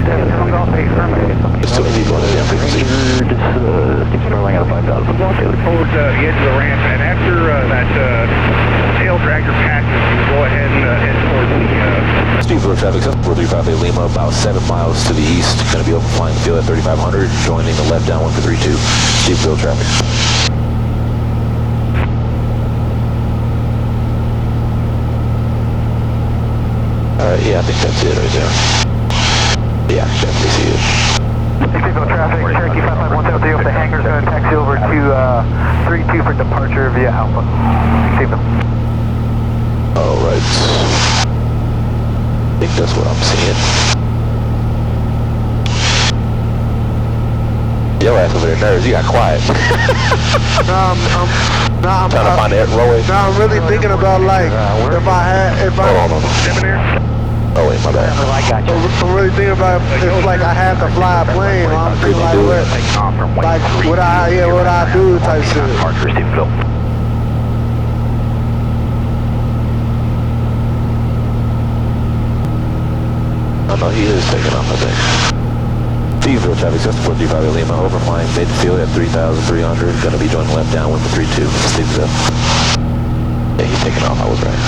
There's too many people on the damn frequency. Keep Sterling at a 5,000. Towards the edge of the ramp, and after that tail dragger passes, you go ahead and head towards the... Stephenville traffic, 4358 Lima, about 7 miles to the east. Gonna be open flying the field at 3500, joining the left downwind for 32. Stephenville traffic. Yeah, I think that's it right there. Yeah, I can definitely see it. Stephenville traffic, Cherokee 55170 over the hangar's going to taxi over to 32 for departure via Alpha. Stephenville. Alright. I think that's what I'm seeing. Your ass over there nervous, you got quiet. I'm trying to find that runway. Nah, I'm really thinking about like, if I... Hold on. Oh wait, my bad. I'm really thinking about if like I had to fly a plane, I'm thinking like what I do type shit. Oh no, he is taking off, I think. Stephenville traffic, Cessna 4358 Lima, overflying midfield at 3,300. Gonna be joining left downwind for 32. Stephenville. Yeah, he's taking off, I was right.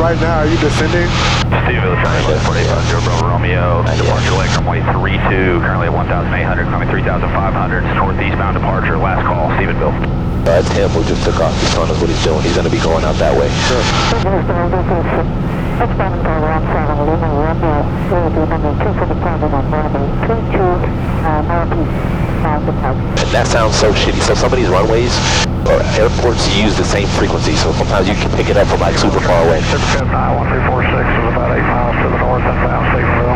Right now, are you descending? Stephenville traffic, 45 Bravo Romeo, departure leg runway 32, currently at 1,800, coming 3,500, northeastbound departure, last call, Stephenville. That's him who just took off. He's telling us what he's doing. He's going to be going out that way. Sure. Expanding power on 7 Lima, runway 32 for departure on runway 32. And that sounds so shitty. So some of these runways or airports use the same frequency, so sometimes you can pick it up from like super far away. 679 1346 is about 8 miles to the north inbound Stephenville.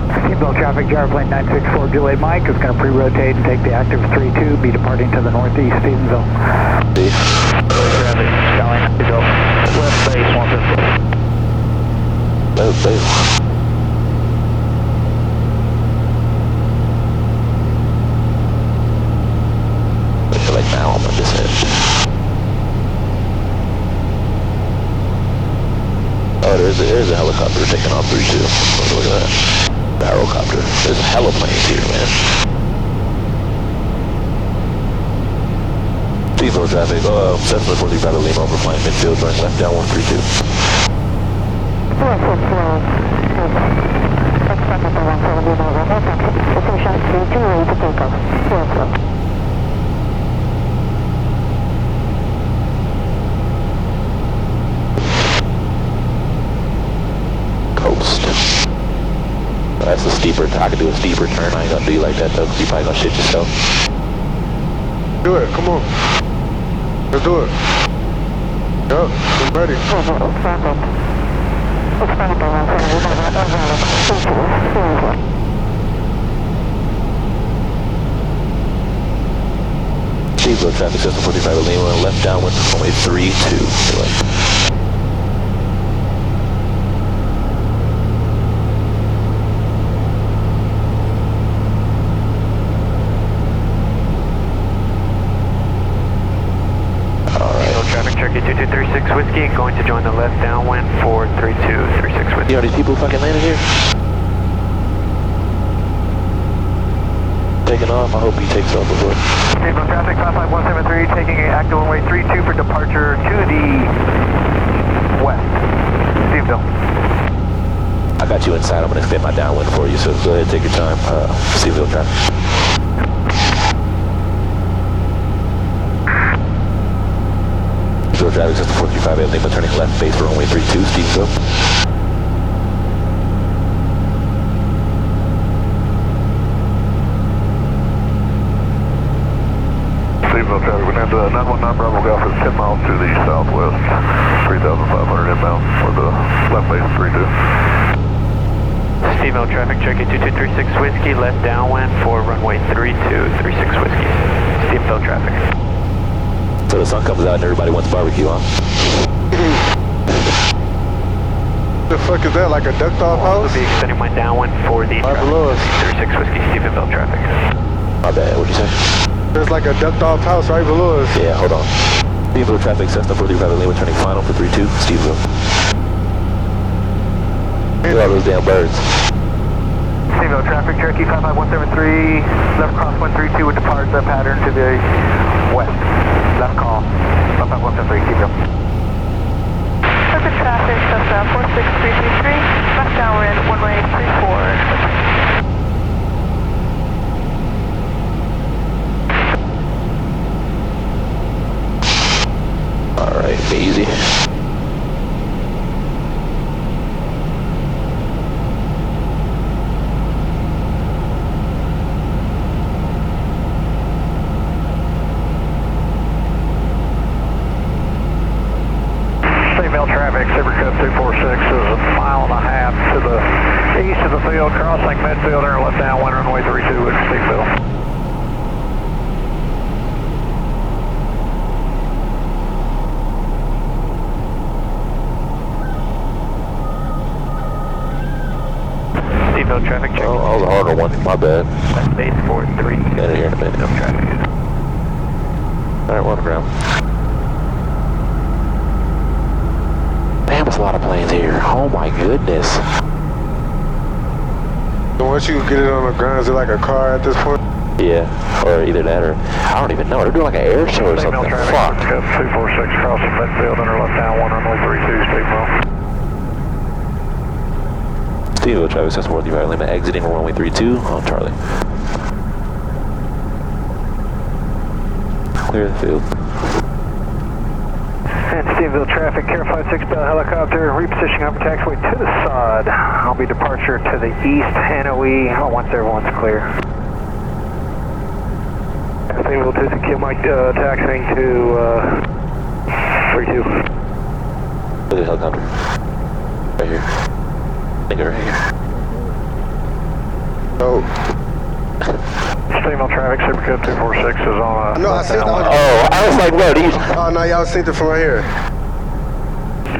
Stephenville traffic, gyro plane 964 Juliet Mike is going to pre-rotate and take the active 32, be departing to the northeast Stephenville. Traffic, Charlie 920, left base 150. Left base. Like now I'm on this edge. Oh, there's a helicopter taking off 3-2. Look at that. Barrelcopter. There's hella planes here, man. Stephenville traffic, Cessna 435 Lima over flying midfield, running left down 132. That's a steeper, I could do a steeper turn. I ain't gonna do you like that though, because you probably gonna shit yourself. Do it, come on. Let's do it. Yup, I'm ready. Stephenville traffic, Cessna 45 Lima, left downwind, only 3-2. Cherokee 2236 Whiskey, going to join the left downwind for 3236 Whiskey. You know these people who fucking landed here? Taking off, I hope he takes off before. Stephenville traffic, 55173, taking an active runway 32 for departure to the west. Stephenville. I got you inside, I'm gonna extend my downwind for you, so go ahead, take your time. Stephenville traffic. Stephenville traffic, Cessna 435 Lima, turning left base for runway 32, Stephenville. Stephenville traffic, we're going to 919 Bravo Golf is 10 miles to the southwest, 3,500 inbound for the left base 32. Stephenville traffic, Cherokee 2236 Whiskey, left downwind for runway 3236 Whiskey. Stephenville traffic. So the sun comes out and everybody wants barbecue, huh? The fuck is that, like a ducked off house? I'll be extending my downwind for the Right below us. 36 Whiskey, Stephenville traffic. My bad, what'd you say? There's like a ducked off house right below us. Yeah, hold on. Stephenville traffic, Cessna 435 Lima, turning final for 32, Stephenville. Look at all those damn birds. Stephenville traffic, Cherokee 55173, left crosswind 32 would depart the pattern to the west. Left call, 55173, Stephenville. Traffic traffic, Cessna 46333, left downwind, runway 34. Alright, easy. Stephenville traffic, Supercut 246 is a mile and a half to the east of the field, crossing midfield and left downwind, runway 32 at Stephenville. Stephenville traffic, check. Oh, that was a harder one, my bad. That's base 43. Get it here in a minute. No traffic. Alright, we're on the ground. Damn, there's a lot of planes here. Oh my goodness. So once you get it on the ground, is it like a car at this point? Yeah, or either that or, I don't even know. They're doing like an air show or something. Traffic, Fuck. 246 crossing midfield and left downwind, runway 32, Stephenville. Stephenville traffic, Cessna 435 Lima, exiting runway 32 on Charlie. Clear the field. And Stephenville traffic, Care 56 Bell helicopter, repositioning upper taxiway to the sod. I'll be departure to the east, NOE, once everyone's clear. Stephenville 2 Mike, taxiing to 32. Look at the helicopter. Right here. I think right here. Oh. Stephenville traffic, Supercab 246 is on No, I see that. Oh, I was like, bro, these. Oh, no, y'all seen it from right here.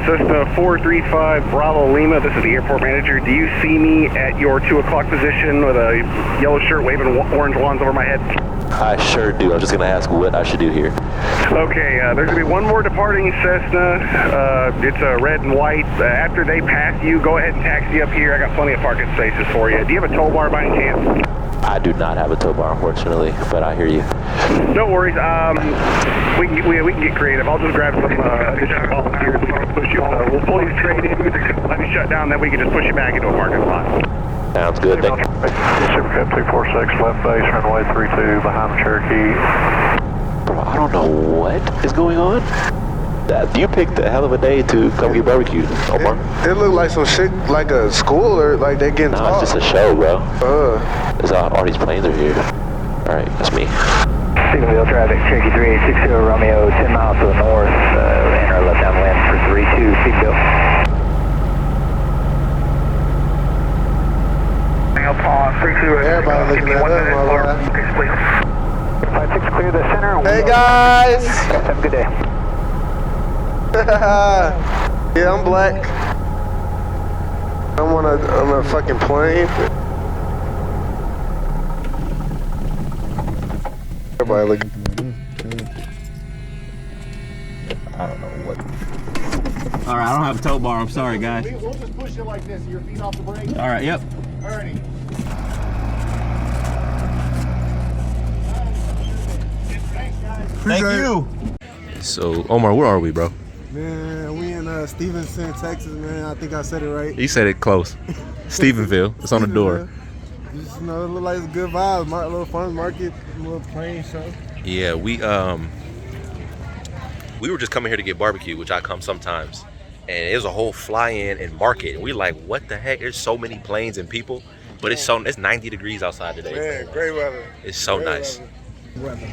Cessna 435 Bravo Lima, this is the airport manager. Do you see me at your 2 o'clock position with a yellow shirt waving orange wands over my head? I sure do. I was just going to ask what I should do here. Okay, there's going to be one more departing Cessna. It's red and white. After they pass you, go ahead and taxi up here. I got plenty of parking spaces for you. Do you have a tow bar by any chance? I do not have a tow bar, unfortunately, but I hear you. No worries. We can get creative. I'll just grab some additional volunteers and push you. We'll pull you straight in. Let me shut down, then we can just push you back into a parking lot. Sounds good. Thank you. Supercab 246, left base, runway 32, behind the Cherokee. Bro, I don't know what is going on. You picked a hell of a day to come get barbecued, Omar. It looked like some shit, like a school, or like they getting No, it's just a show, bro. Uh. All these planes are here. All right, that's me. Stephenville traffic, Cherokee 3860 Romeo, 10 miles to the north, enter left downwind for 32, Stephenville. Everybody looking at us, my boy. 56 clear the center. Hey guys! Have a good day. Yeah, I'm black. I'm on a fucking plane. Everybody look. I don't know what. All right, I don't have a tow bar. I'm sorry, guys. We'll just push it like this. Your feet off the brake. All right, yep. Alrighty. Thank you. So, Omar, where are we, bro? Man, we in Stevenson, Texas, man. I think I said it right. You said it close. Stephenville. It's on the door. Just, you know, it look like it's a good vibe. A little farmers market, a little plane show. Yeah, we were just coming here to get barbecue, which I come sometimes. And it was a whole fly-in and market. And we like, what the heck? There's so many planes and people. But it's 90 degrees outside today. Man, great weather. It's so great nice. Weather.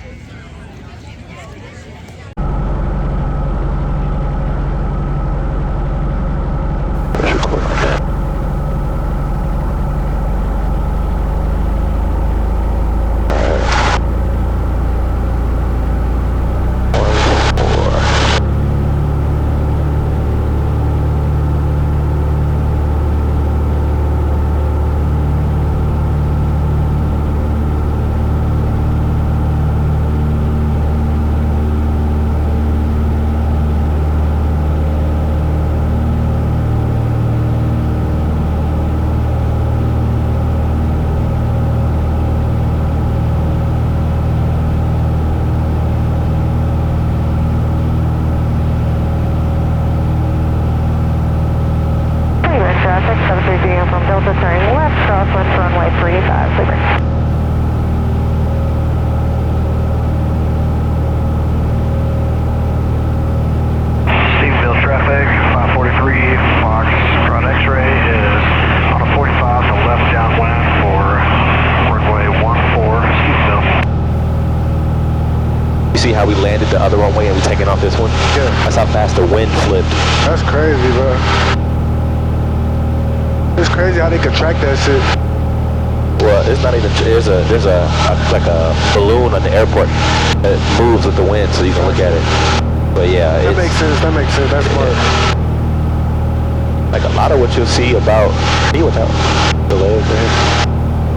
See how we landed the other runway and we taking off this one? Yeah. That's how fast the wind flipped. That's crazy, bro. It's crazy how they could track that shit. Well, it's not even. There's a like a balloon at the airport that moves with the wind, so you can look at it. But yeah, that makes sense. That makes sense. That's smart. Like a lot of what you'll see about delay there.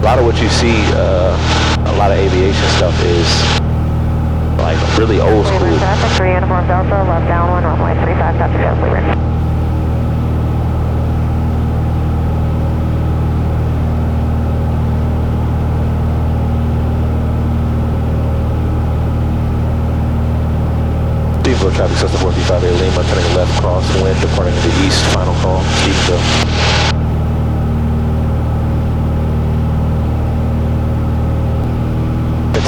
A lot of what you see, a lot of aviation stuff is like really old school. Traffic 3 uniform Delta, left downwind, runway 35, copy, go, clear. Stephenville traffic system 435 Lima, turning left crosswind, departing to the east, final call, Stephenville.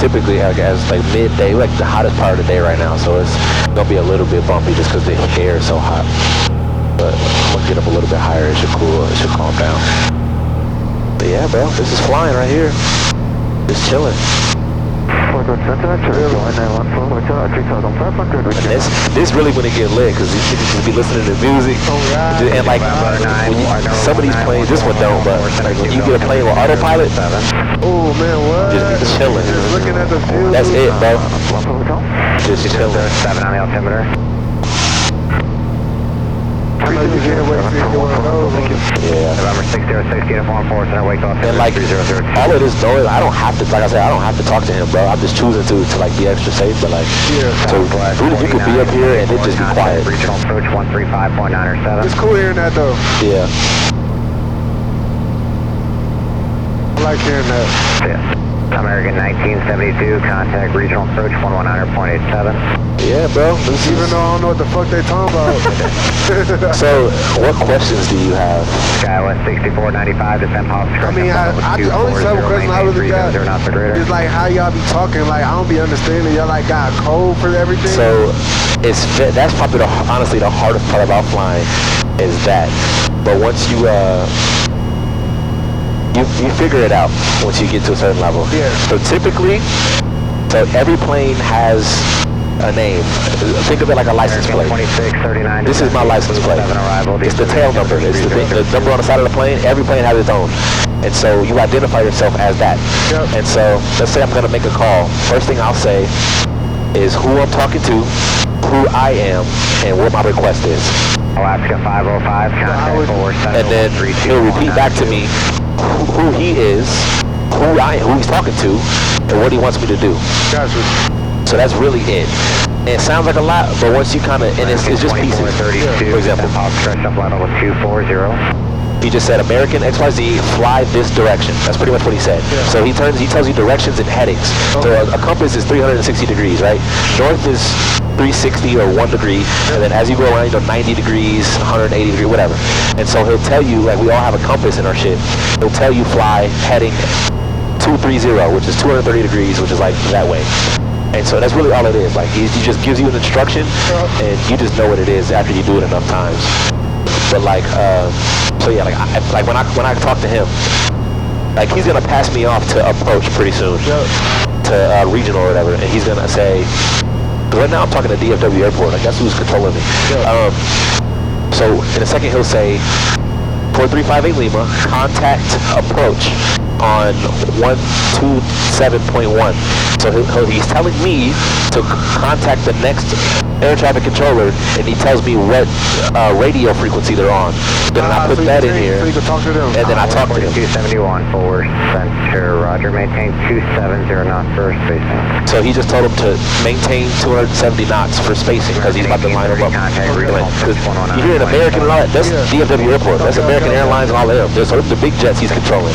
typically like, as like midday, like the hottest part of the day right now. So it's gonna be a little bit bumpy just because the air is so hot. But I'm gonna get up a little bit higher. It should cool. It should calm down. But yeah, bro, this is flying right here. Just chilling. This really when it get lit because these niggas just be listening to music and like some of these planes, this one don't, but like when you get a plane with autopilot, oh man, what? Just chilling. Just looking at the view. That's it, bro. Just chilling. 7 on the altimeter. I know you can't wait to see one of those. Yeah. November 606, uniform 4, center wake off. And like all of this noise, I don't have to, like I said, I don't have to talk to him, bro. I'm just choosing to like be extra safe, but like, so you could be up here and it just be quiet. Regional approach 135.907. It's cool hearing that though. Yeah. I like hearing that. Yeah. American 1972, contact regional approach 119.87. Yeah, bro. Even though I don't know what the fuck they talking about. So, what questions do you have? Skywest 6495, descent policy. I mean, I only several questions I really got is like how y'all be talking. Like I don't be understanding. Y'all like got a code for everything. So, that's probably honestly the hardest part about flying is that. But once you figure it out once you get to a certain level. Yeah. So typically, every plane has a name. Think of it like a license plate. 2639. This is my license plate. It's the tail number. It's the number on the side of the plane. Every plane has its own. And so you identify yourself as that. Yep. And so let's say I'm going to make a call. First thing I'll say is who I'm talking to, who I am, and what my request is. Alaska 505, contact 47. And then he'll repeat back to me who he is, who he's talking to, and what he wants me to do. Gotcha. So that's really it. And it sounds like a lot, but once you kind of, and it's just pieces. For example, he just said American XYZ, fly this direction. That's pretty much what he said. Yeah. So he tells you directions and headings. So a compass is 360 degrees, right? North is 360 or 1 degree, and then as you go around, 90 degrees, 180 degrees, whatever. And so he'll tell you, like we all have a compass in our shit. He'll tell you fly heading 230, which is 230 degrees, which is like that way. And so that's really all it is. Like he just gives you an instruction, and you just know what it is after you do it enough times. But like, so yeah, like when I talk to him, like he's gonna pass me off to approach pretty soon, to regional or whatever, and he's gonna say, right now I'm talking to DFW Airport, like that's who's controlling me. So in a second he'll say, 4358 Lima, contact approach on 127.1. So he's telling me to contact the next air traffic controller, and he tells me what radio frequency they're on. Then I put that in here, so you can talk to them. and then I talk to them. 271 forward center, roger, maintain 270 knots for spacing. So he just told him to maintain 270 knots for spacing because he's about to line them up. Because you hear an American lot, that's DFW Airport, that's American Airlines and all of them. So the big jets he's controlling.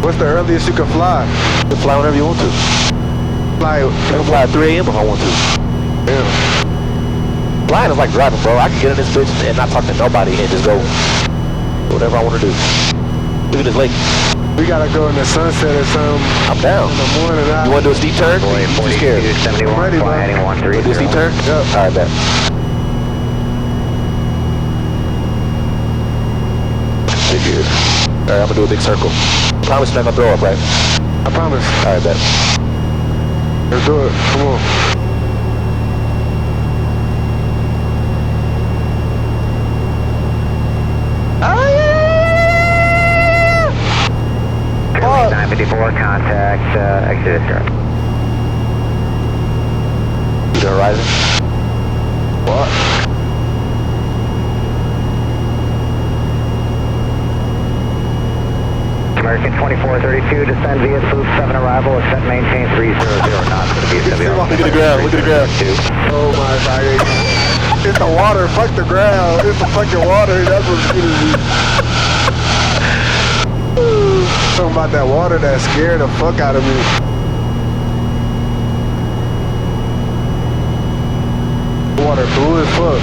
What's the earliest you can fly? You can fly whenever you want to. Fly. I can fly at 3 a.m. if I want to. Yeah. Flying is like driving, bro. I can get in this bitch and not talk to nobody and just go whatever I want to do. Look at this lake. We gotta go in the sunset or something. I'm down. In the morning. You want to do a steep turn? Boy, You scared? 7271, Ready, fly heading Want to 130. do a steep turn? Yep. All right, bet. Figured. All right, I'm gonna do a big circle. Promise you're not gonna throw up, right? I promise. All right, bet. Let's do it. Come on. Oh, yeah! 954, contact exit discharge. You the horizon? What? American 2432, descend via Swoop 7 arrival, except maintain 300 knots for the BBQ. Look at the ground, look at the ground. Oh my God. It's the water, fuck the ground. It's the fucking water, that's what's getting me. Something about that water that scared the fuck out of me. Water blue as fuck.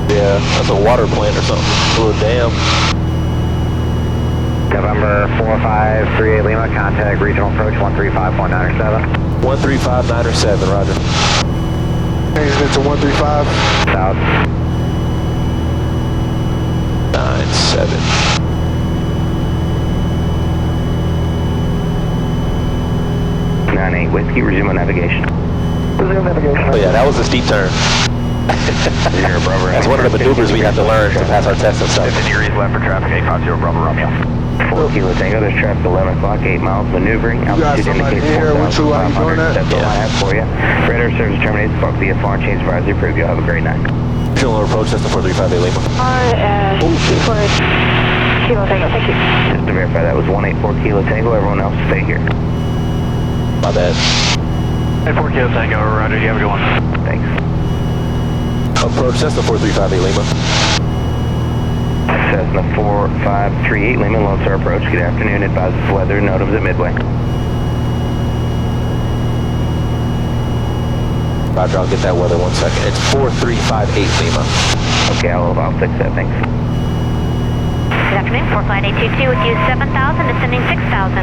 Yeah, that's a water plant or something. A little dam. November 4538 Lima, contact regional approach 135.907. 135.907, roger. Changed it to 135. South. 97. Whiskey, resume navigation. Resume navigation. Oh yeah, that was a steep turn. That's one of the maneuvers we have to learn to pass our test and stuff. 50 degrees left for traffic, 850 Bravo Romeo. 4 Kilo Tango, there's traffic 11 o'clock, 8 miles maneuvering. Altitude indicates 4,500. That's all I have for you. Radar service terminates, Spark VFR, change advisory approved. You'll have a great night. Regional approach, that's the 4358 Lima. for Kilo Tango, thank you. Just to verify, that was 184 Kilo Tango. Everyone else stay here. My bad. 4 Kilo Tango, roger, you have a good one. Thanks. Approach, that's the 4358 Lima. Cessna 4538 Lima, Lone Star approach. Good afternoon. Advises weather. NOTAMs at Midway. Roger, I'll get that weather 1 second. It's 4358 Lima. Okay, I'll fix that. Thanks. Good afternoon, 4 flight 822 with you 7,000, descending 6,000.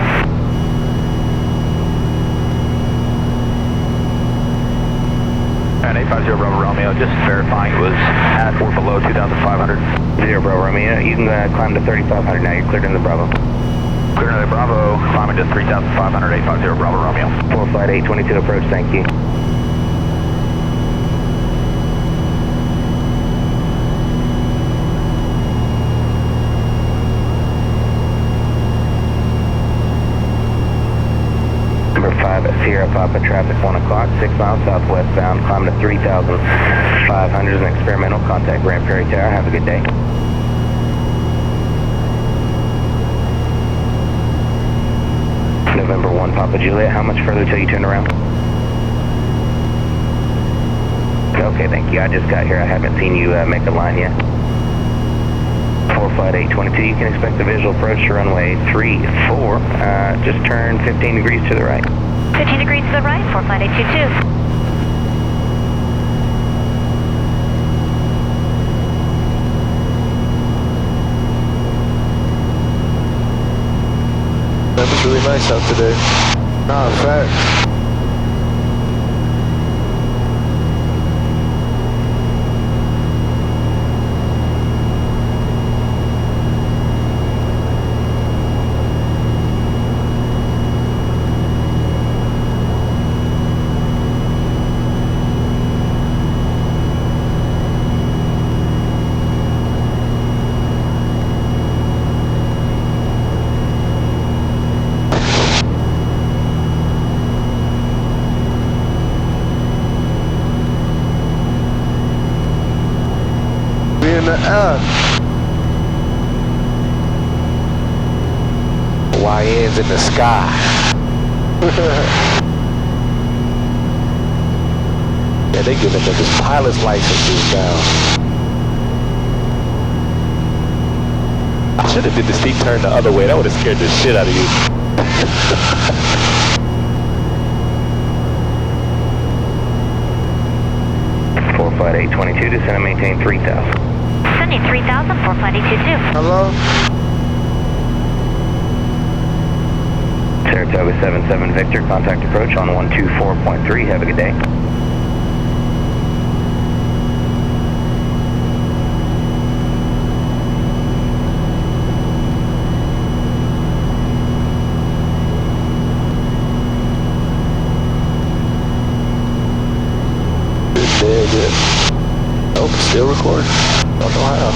And 850 Bravo Romeo, just verifying it was at or below 2,500. 0 Bravo Romeo, you can climb to 3,500 now. You're cleared in the Bravo. Clear into the Bravo, climbing to 3,500, 850 Bravo Romeo. 4 flight 822 approach, thank you. Number 5 at Sierra Papa, traffic 1 o'clock, 6 miles southwestbound, climb to 3,500 is an experimental, contact Grand Prairie Tower. Have a good day. November 1 Papa Juliet, how much further till you turn around? Okay, thank you. I just got here. I haven't seen you make a line yet. 4 flight 822, you can expect the visual approach to runway 34. Just turn 15 degrees to the right. 15 degrees to the right, 4 flight 822. That was really nice out today. Nah, fact. In the air. YN's in the sky. Yeah, they giving niggas pilot's licenses now. I should have did the steep turn the other way. That would have scared the shit out of you. 4 flight 822, descend and maintain 3,000. Descending 3,000, 4 flight 822. Hello? Saratoga 77 Victor, contact approach on 124.3. Have a good day. Good. Oh, still recording. Don't know how.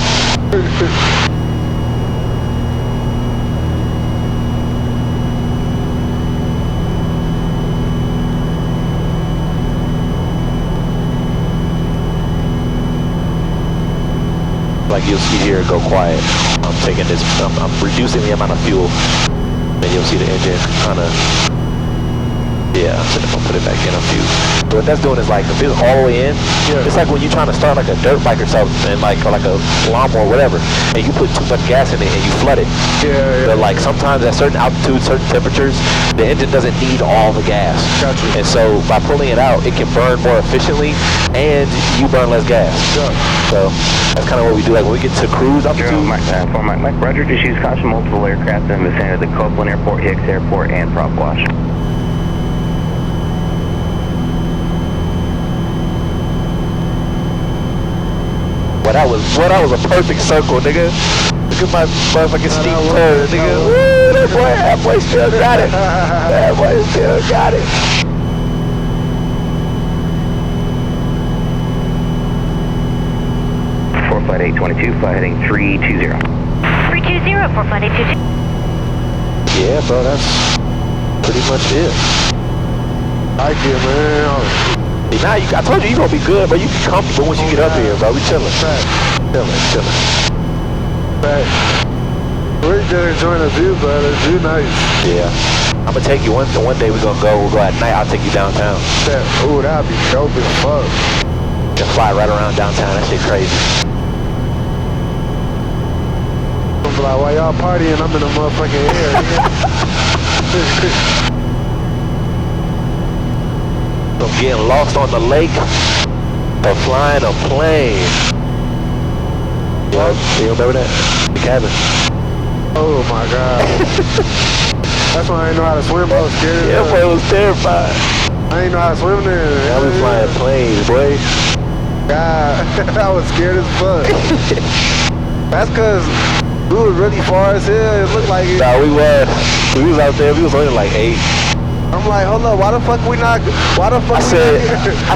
Like you'll see here, go quiet. I'm taking this. I'm reducing the amount of fuel. Then you'll see the engine kind of Yeah, so I'm gonna put it back in a few. But what that's doing is like, if it's all the way in, it's like when you're trying to start like a dirt bike or something, and like, or like a lawnmower or whatever, and you put too much gas in it and you flood it. But like sometimes at certain altitudes, certain temperatures, the engine doesn't need all the gas. Gotcha. And so by pulling it out, it can burn more efficiently, and you burn less gas. So that's kind of what we do. Like when we get to cruise altitude. Mike, Roger, just use caution, multiple aircraft in the vicinity of the Copeland Airport, Hicks Airport, and prop wash. Well, that was a perfect circle, nigga. Look at my motherfucking steep curve, nigga. Woo, that boy still got it. That boy still got it. Flight 822, flight heading 320. 320 for flight 822. Yeah, bro, that's pretty much it. I get it, man. See, now I told you gonna be good, but you be comfortable once you get up here, bro. We chilling. Chilling. We're just enjoying the view, but the view nice. Yeah. I'm gonna take you one day we'll go at night, I'll take you downtown. Ooh, that'd be dope as fuck. Just fly right around downtown, that shit crazy. I'm like, while y'all partying, I'm in the motherfucking air. From getting lost on the lake to flying a plane. You remember that? The cabin. Oh my god. That's why I didn't know how to swim. I was scared. Yeah, boy, it was terrified. I didn't know how to swim there. Now we flying planes, boy. God, I was scared as fuck. That's cause we was really far as hell. It looked like it. Nah, we was out there. We was only like 8. I'm like, hold up, why the fuck we not? Why the fuck? I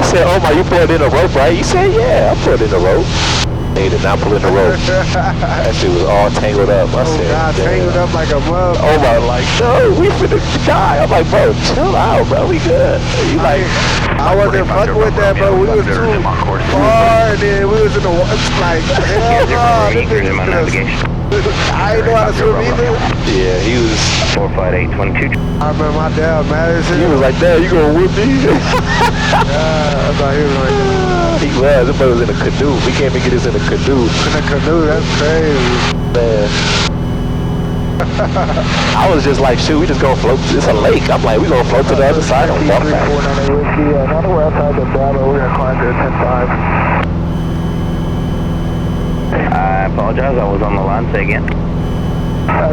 said, oh my, you pulled in a rope, right? You said, yeah, I pulled in a rope. They did not pull in the rope. That shit was all tangled up. I said, God, tangled up like a mug. Oh my, like, no, we finna die. I'm like, bro, chill out, bro, we good. You like, I wasn't fucking with that, bro. We was too far, and then we was in the water, like, hell no. I ain't know how to swim either. Yeah, he was 45822. I remember my dad mad as hell. He was like, Dad, you gonna whip me? I thought he was like, he was. That boy was in a canoe. We can't even get us in a canoe. In a canoe, that's crazy. Man. I was just like, shoot, we just gonna float. It's a lake. I'm like, we gonna float to the other side and walk back. Now that we're outside the Bravo, we're gonna climb to 10-5. I apologize, I was on the line. Say again.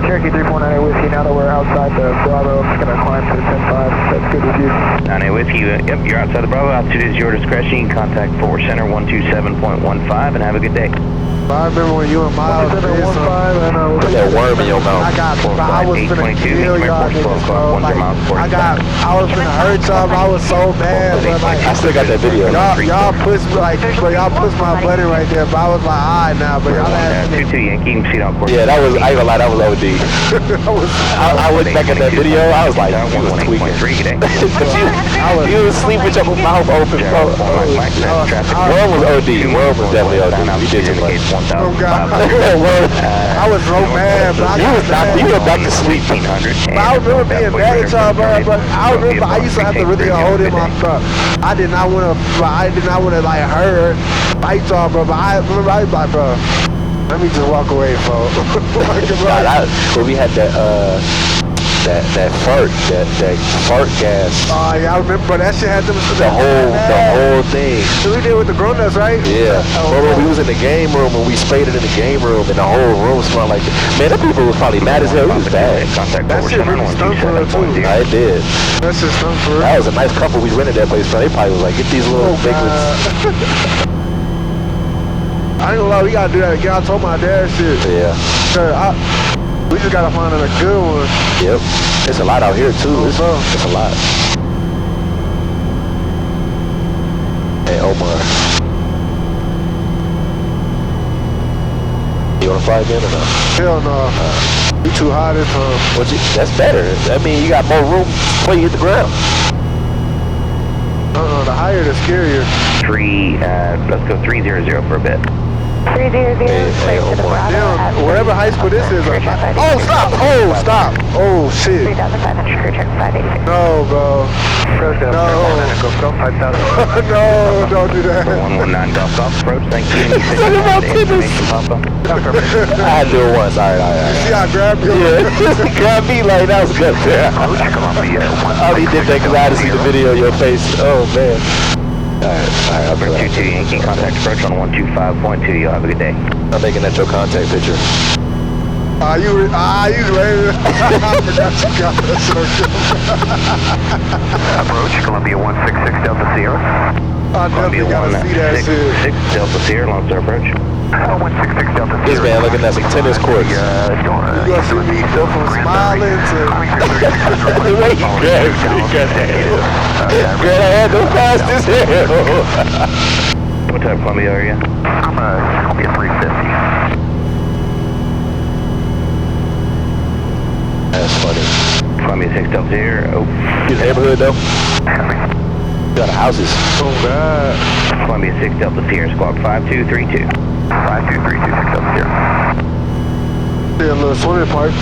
Cherokee 349 Whiskey, now that we're outside the Bravo, I'm just going to climb to 10-5. That's good with you. 9 Whiskey, yep, you're outside the Bravo. Altitude is your discretion. You can contact Forward Center 127.15 and have a good day. I remember when you and Miles did something. Put that worm in your mouth. I was finna kill y'all niggas, bro. Like, I was finna hurt y'all, I was so bad, but like, I still got that video. Y'all pushed me, like, but y'all pushed my button right there, but I was like, alright now, but y'all had 22 Yankee, you can see on course. Yeah, that was, I ain't gonna lie, that was OD. I went back at that video, I was like, you was tweaking. You was asleep with your mouth open, bro. Worm was OD, Worm was definitely OD. You did too much. Oh God. I was so mad, but you were back to sleep. But I remember being mad at y'all, bro. But I remember I used to have to really hold in my truck. I did not want to like hurt fight y'all, bro. But I remember I was like, bro, let me just walk away, folks. When we had that fart gas. Oh yeah, I remember that shit had them. The whole thing. So we did with the grown-ups, right? Yeah. When we was in the game room, when we sprayed it in the game room, and the whole room smelled like, man, that people was probably mad as hell. It was bad. That shit really stunk for real too. It did. That shit stunk for real. That was a nice couple we rented that place from. They probably was like, get these little biglets. I ain't gonna lie, we gotta do that again. I told my dad shit. Yeah. We just gotta find a good one. Yep. It's a lot out here too. It's a lot. Hey Omar. You wanna fly again or no? Hell no. You too high this time. That's better. I mean, you got more room before you hit the ground. The higher the scarier. Let's go 300 for a bit. 300, clear to the Bravo. Damn, whatever high school this is. Oh, stop! Oh, stop! Oh, shit. 3,500 crew check 586. No, bro. No. No, don't do that. 119 Golf Golf approach, thank you. Information pop up. I had to do it once. All right. See, I grabbed you. Yeah, grab me like that was good. I only did that because I had to see the video of your face. Oh, man. Alright, I'll bring 22 Yankee contact approach on 125.2. You'll have a good day. I'm making that your contact picture. You ready? I forgot you got that circle. Approach, Columbia 166 Delta Sierra. I definitely gotta see that shit. 166 Delta Sierra, Lone Star approach. 166 Delta Sierra. This man looking at some tennis courts. You gonna see me go from smiling to... The way he grabbed me, Grant, I had to fast as hell. What type of Columbia are you? I'm Columbia 350. That's funny. Columbia 6 Delta Sierra. Oh. Your neighborhood though? Got houses. Oh, God. Columbia 6 Delta Sierra, squad 5232. 5232 6 Delta Sierra. Yeah, a little swimming park.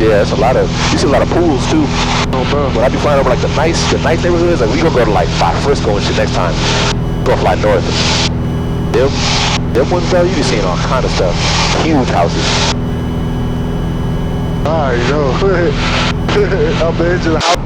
Yeah, it's a lot of, you see a lot of pools too. Oh, bro. When I be flying over like the nice neighborhoods, like we gonna go to like Frisco and shit next time. Go fly north. Them ones though, you be seeing all kind of stuff. Huge houses. I know. I'm the edge of the house.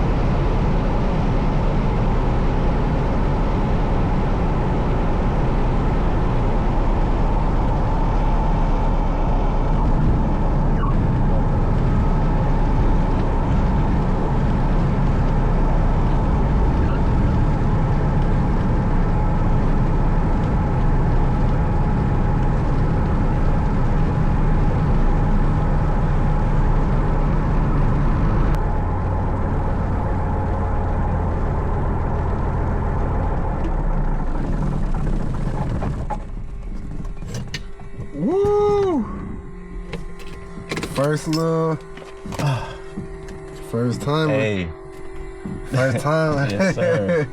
Woo! First time. Hey. First time. Yes, sir.